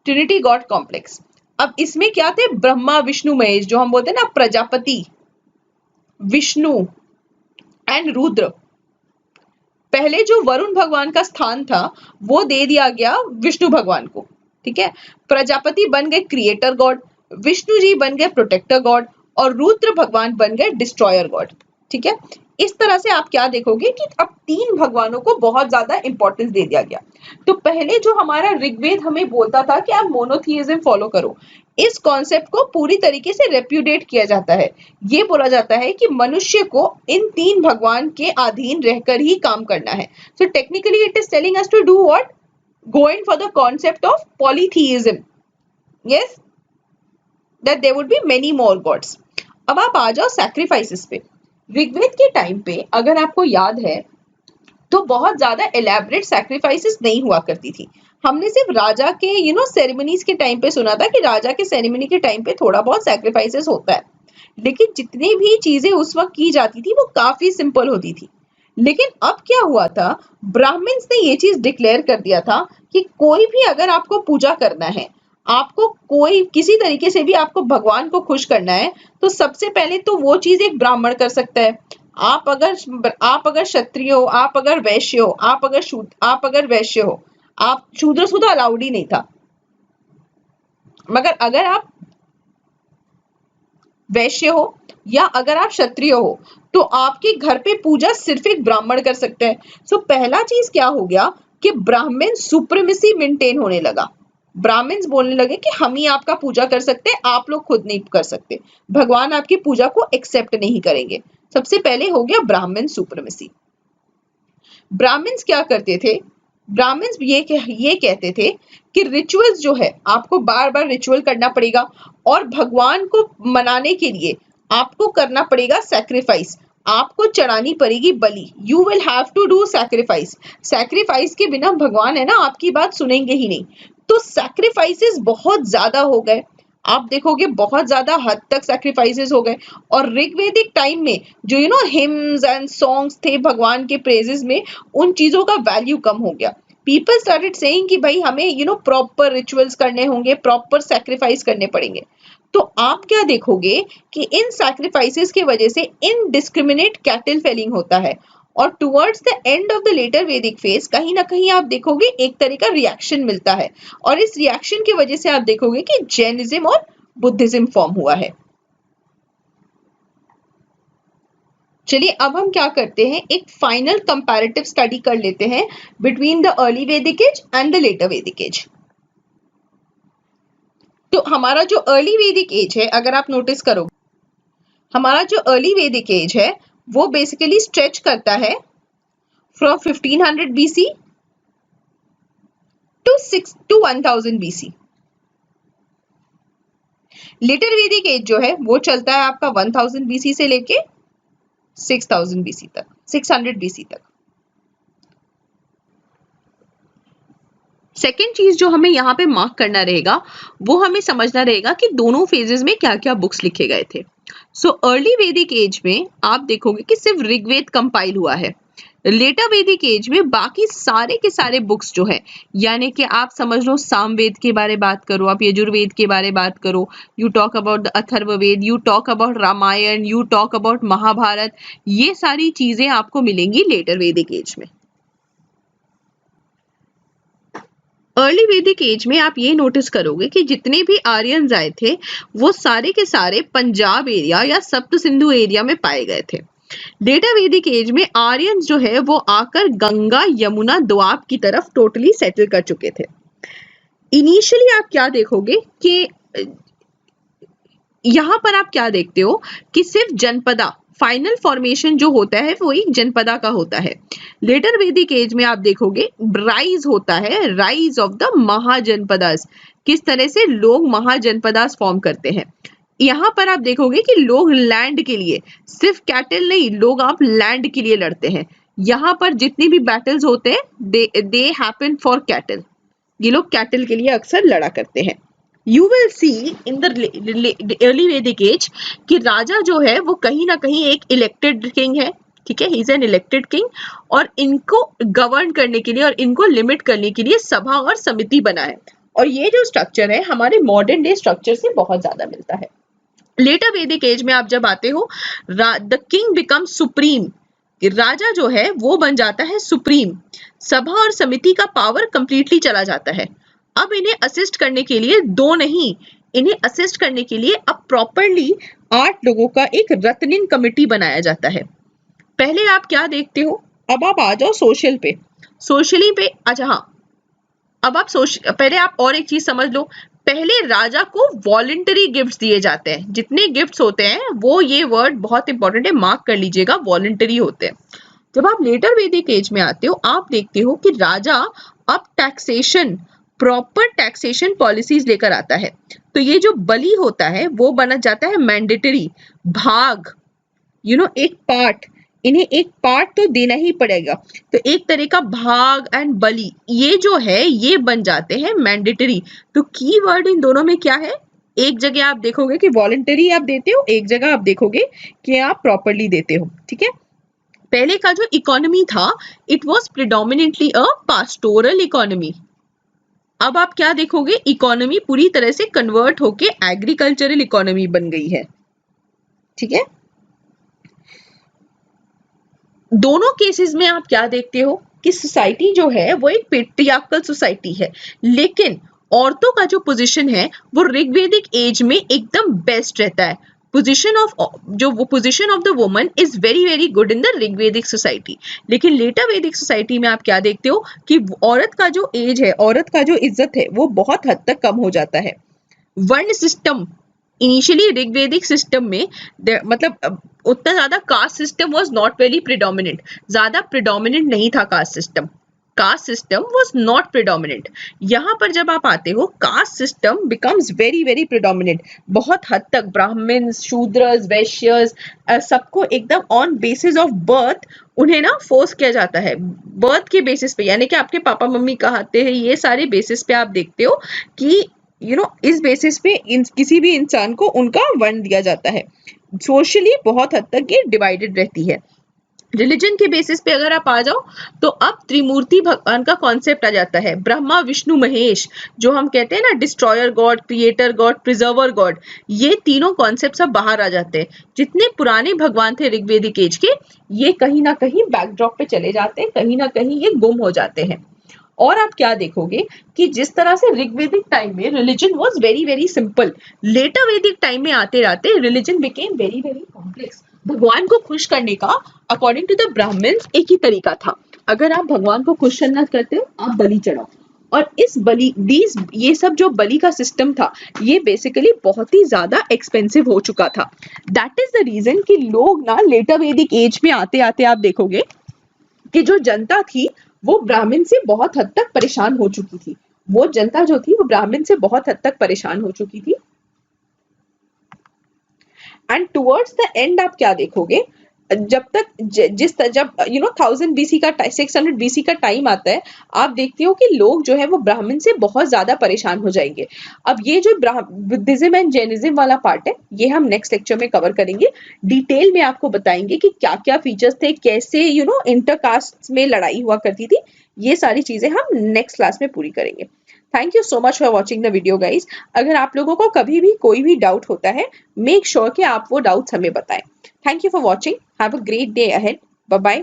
ट्रिनिटी गॉड कॉम्प्लेक्स। अब इसमें क्या थे, ब्रह्मा विष्णु महेश, जो हम बोलते हैं ना प्रजापति, विष्णु एंड रुद्र। पहले जो वरुण भगवान का स्थान था वो दे दिया गया विष्णु भगवान को, ठीक है। प्रजापति बन गए क्रिएटर गॉड, विष्णु जी बन गए प्रोटेक्टर गॉड, और रुद्र भगवान बन गए डिस्ट्रॉयर गॉड, ठीक है। इस तरह से आप क्या देखोगे कि अब 3 भगवानों को बहुत ज्यादा इंपॉर्टेंस दे दिया गया। तो पहले जो हमारा ऋग्वेद हमें बोलता था कि आप मोनोथियज्म फॉलो करो, इस कॉन्सेप्ट को पूरी तरीके से रेप्यूडिएट किया जाता है। ये बोला जाता है कि मनुष्य को इन 3 भगवान के अधीन रहकर ही काम करना है। So technically it is telling us to do what, go in for the concept of polytheism, yes, that there would be many more gods. अब आप आ जाओ सैक्रिफाइसेस पे। ऋग्वेद के टाइम पे अगर आपको याद है तो बहुत ज्यादा एलैबोरेट सैक्रिफाइसेस नहीं हुआ करती थी। हमने सिर्फ राजा के सेरेमनीज के टाइम पे सुना था कि राजा के सेरेमनी के टाइम पे थोड़ा बहुत सैक्रिफाइसेस होता है, लेकिन जितनी भी चीजें उस वक्त की जाती थी वो काफी सिंपल होती थी। लेकिन अब क्या हुआ था, ब्राह्मण्स ने ये चीज डिक्लेयर कर दिया था कि कोई भी अगर आपको पूजा करना है, आपको कोई किसी तरीके से भी आपको भगवान को खुश करना है, तो सबसे पहले तो वो चीज एक ब्राह्मण कर सकता है। आप अगर क्षत्रिय हो, आप अगर वैश्य हो, आप अगर वैश्य हो, आप शूद्र सुद्धा अलाउड ही नहीं था। मगर अगर आप वैश्य हो या अगर आप क्षत्रिय हो तो आपके घर पे पूजा सिर्फ एक ब्राह्मण कर सकते हैं। सो पहला चीज क्या हो गया कि ब्राह्मण सुप्रीमेसी मेंटेन होने लगा। ब्राह्मण्स बोलने लगे कि हम ही आपका पूजा कर सकते हैं, आप लोग खुद नहीं कर सकते, भगवान आपकी पूजा को एक्सेप्ट नहीं करेंगे। सबसे पहले हो गया ब्राह्मण सुप्रीमेसी। ब्राह्मण्स क्या करते थे, ब्राह्मण्स ये कहते थे कि रिचुअल्स जो है आपको बार बार रिचुअल करना पड़ेगा, और भगवान को मनाने के लिए आपको करना पड़ेगा सैक्रिफाइस, आपको चढ़ानी पड़ेगी बलि। You will have to do sacrifice. Sacrifice के बिना भगवान है ना आपकी बात सुनेंगे ही नहीं। तो सैक्रिफाइसेस बहुत ज्यादा हो गए, आप देखोगे बहुत ज्यादा हद तक सैक्रिफाइसेस हो गए। और ऋग्वेदिक टाइम में जो हिम्स एंड सॉन्ग्स थे भगवान के प्रेजेस में, उन चीजों का वैल्यू कम हो गया। पीपल स्टार्टेड सेइंग कि भाई हमें प्रॉपर रिचुअल्स करने होंगे, प्रॉपर सैक्रिफाइस करने पड़ेंगे। तो आप क्या देखोगे कि इन सैक्रिफाइसेस की वजह से इनडिस्क्रिमिनेट कैटल फेलिंग होता है, और towards the end of the later Vedic phase कहीं ना कहीं आप देखोगे एक तरह का रिएक्शन मिलता है, और इस रिएक्शन की वजह से आप देखोगे कि जैनिज्म और बुद्धिज्म फॉर्म हुआ है। चलिए अब हम क्या करते हैं, एक फाइनल कंपैरेटिव स्टडी कर लेते हैं बिटवीन द अर्ली वैदिक as and the later Vedic as. तो हमारा जो अर्ली वैदिक एज है, अगर आप नोटिस करो, हमारा जो अर्ली वैदिक एज है वो बेसिकली स्ट्रेच करता है from 1500 BC to 1000 BC। Later Vedic age जो है वो चलता है आपका 1000 BC से लेके 6000 BC तक, 600 BC तक। सेकेंड चीज जो हमें यहाँ पे मार्क करना रहेगा, वो हमें समझना रहेगा कि दोनों फेजेस में क्या क्या बुक्स लिखे गए थे। सो अर्ली वैदिक एज में आप देखोगे कि सिर्फ ऋग्वेद कंपाइल हुआ है। लेटर वैदिक एज में बाकी सारे के सारे बुक्स जो है, यानी कि आप समझ लो सामवेद के बारे बात करो, आप यजुर्वेद के बारे बात करो, you talk about the Atharvaveda, you talk about Ramayana, you talk about Mahabharata, ये सारी चीजें आपको मिलेंगी लेटर वैदिक एज में। अर्ली वैदिक एज में आप ये नोटिस करोगे कि जितने भी आर्यंस आए थे वो सारे के सारे पंजाब एरिया या सप्त सिंधु एरिया में पाए गए थे। लेटर वैदिक एज में आर्यंस जो है वो आकर गंगा यमुना दोआब की तरफ टोटली सेटल कर चुके थे। इनिशियली आप क्या देखोगे कि यहाँ पर आप क्या देखते हो कि सिर्फ जनपदा, फाइनल फॉर्मेशन जो होता है वो एक जनपदा का होता है। लेटर वैदिक एज में आप देखोगे राइज होता है, राइज ऑफ द महाजनपदास, किस तरह से लोग महाजनपदास फॉर्म करते हैं। यहाँ पर आप देखोगे कि लोग लैंड के लिए, सिर्फ कैटल नहीं, लोग आप लैंड के लिए लड़ते हैं। यहाँ पर जितनी भी बैटल्स होते हैं दे हैपन फॉर कैटल, ये लोग कैटल के लिए अक्सर लड़ा करते हैं। You will see in the early वैदिक एज कि राजा जो है वो कहीं ना कहीं एक इलेक्टेड किंग है, ठीक है, he is an elected king, और इनको गवर्न करने के लिए और इनको लिमिट करने के लिए सभा और समिति बना है। और ये जो स्ट्रक्चर है हमारे मॉडर्न डे स्ट्रक्चर से बहुत ज्यादा मिलता है। लेटर वैदिक एज में आप जब आते हो, द किंग बिकम सुप्रीम, राजा जो है वो बन जाता है सुप्रीम, सभा और समिति का पावर कंप्लीटली चला जाता है। अब इन्हें असिस्ट करने के लिए दो नहीं, इन्हें असिस्ट करने के लिए अब प्रॉपरली 8 लोगों का एक रत्निन कमिटी बनाया जाता है। पहले आप क्या देखते हो, अब आप आ जाओ सोशल पे, सोशली पे, अच्छा हाँ, अब आप पहले आप और एक चीज समझ लो, पहले राजा को वॉलंटरी गिफ्ट्स दिए जाते हैं, जितने गिफ्ट्स होते हैं वो, ये वर्ड बहुत इंपॉर्टेंट है, मार्क कर लीजिएगा, वॉलंटरी होते हैं। जब आप लेटर वैदिक एज में आते हो, आप देखते हो कि राजा अब टैक्सेशन, प्रॉपर टैक्सेशन पॉलिसीज लेकर आता है। तो ये जो बलि होता है वो बना जाता है मैंडेटरी, भाग, एक पार्ट, इन्हें एक पार्ट तो देना ही पड़ेगा। तो एक तरह का भाग एंड बलि, ये जो है ये बन जाते हैं मैंडेटरी। तो की वर्ड इन दोनों में क्या है, एक जगह आप देखोगे कि वॉलंटरी आप देते हो, एक जगह आप देखोगे कि आप प्रॉपरली देते हो, ठीक है। पहले का जो इकोनॉमी था, it was predominantly a pastoral economy. अब आप क्या देखोगे, इकोनॉमी पूरी तरह से कन्वर्ट होके एग्रीकल्चरल इकोनॉमी बन गई है, ठीक है। दोनों केसेस में आप क्या देखते हो कि सोसाइटी जो है वो एक पेट्रियार्कल सोसाइटी है, लेकिन औरतों का जो पोजीशन है वो ऋग्वेदिक एज में एकदम बेस्ट रहता है। Position of the woman is very very good in the Rigvedic society. लेकिन लेटर वैदिक सोसाइटी में आप क्या देखते हो कि औरत का जो एज है, औरत का जो इज्जत है वो बहुत हद तक कम हो जाता है। वर्ण सिस्टम, इनिशियली ऋग्वेदिक सिस्टम में मतलब उतना ज्यादा caste system was not very predominant, ज्यादा प्रिडोमिनेंट नहीं था caste system, caste system was not predominant. यहाँ पर जब आप आते हो, caste system becomes very very predominant, बहुत हद तक ब्राह्मण्स, शूद्रस, वैश्यस, सबको एकदम ऑन बेसिस ऑफ बर्थ उन्हें ना फोर्स किया जाता है, बर्थ के बेसिस पे, यानी कि आपके पापा मम्मी कहते हैं, ये सारे बेसिस पे आप देखते हो कि इस बेसिस पे किसी भी इंसान को उनका वर्ण दिया जाता है। सोशली बहुत हद तक ये डिवाइडेड रहती है। रिलीजन के बेसिस पे अगर आप आ जाओ तो अब त्रिमूर्ति भगवान का कॉन्सेप्ट आ जाता है, ब्रह्मा विष्णु महेश, जो हम कहते हैं ना, destroyer God, creator God, preserver God, ये तीनों कॉन्सेप्ट सब बाहर आ जाते हैं। जितने पुराने भगवान थे ऋग्वेदिक एज के, ये कहीं ना कहीं बैकड्रॉप पे चले जाते हैं, कहीं ना कहीं ये गुम हो जाते हैं। और आप क्या देखोगे कि जिस तरह से ऋग्वेदिक टाइम में religion was very very simple, later Vedic time में आते आते religion became very very complex. भगवान को खुश करने का अकॉर्डिंग टू द ब्राह्मण्स एक ही तरीका था, अगर आप भगवान को खुश करना करते हो आप बलि चढ़ाओ। और इस बलि ये सब जो बलि का सिस्टम था, ये बेसिकली बहुत ही ज्यादा एक्सपेंसिव हो चुका था। दैट इज द रीजन कि लोग ना लेटर वैदिक एज में आते आते आप देखोगे कि जो जनता थी वो ब्राह्मण से बहुत हद तक परेशान हो चुकी थी, वो जनता जो थी वो ब्राह्मण से बहुत हद तक परेशान हो चुकी थी। एंड टुवर्ड्स द एंड आप क्या देखोगे, जब तक जब 1000 बीसी का 600 बीसी का टाइम आता है, आप देखते हो कि लोग जो है वो ब्राह्मण से बहुत ज्यादा परेशान हो जाएंगे। अब ये जो बुद्धिज्म एंड जैनिज्म वाला पार्ट है, ये हम नेक्स्ट लेक्चर में कवर करेंगे, डिटेल में आपको बताएंगे कि क्या क्या फीचर्स थे, कैसे इंटरकास्ट में लड़ाई हुआ करती थी, ये सारी चीजें हम नेक्स्ट क्लास में पूरी करेंगे। Thank you so much for watching the video guys. अगर आप लोगों को कभी भी कोई भी डाउट होता है, मेक श्योर कि आप वो डाउट्स हमें बताएं। Thank you for watching. Have a great day ahead. Bye bye.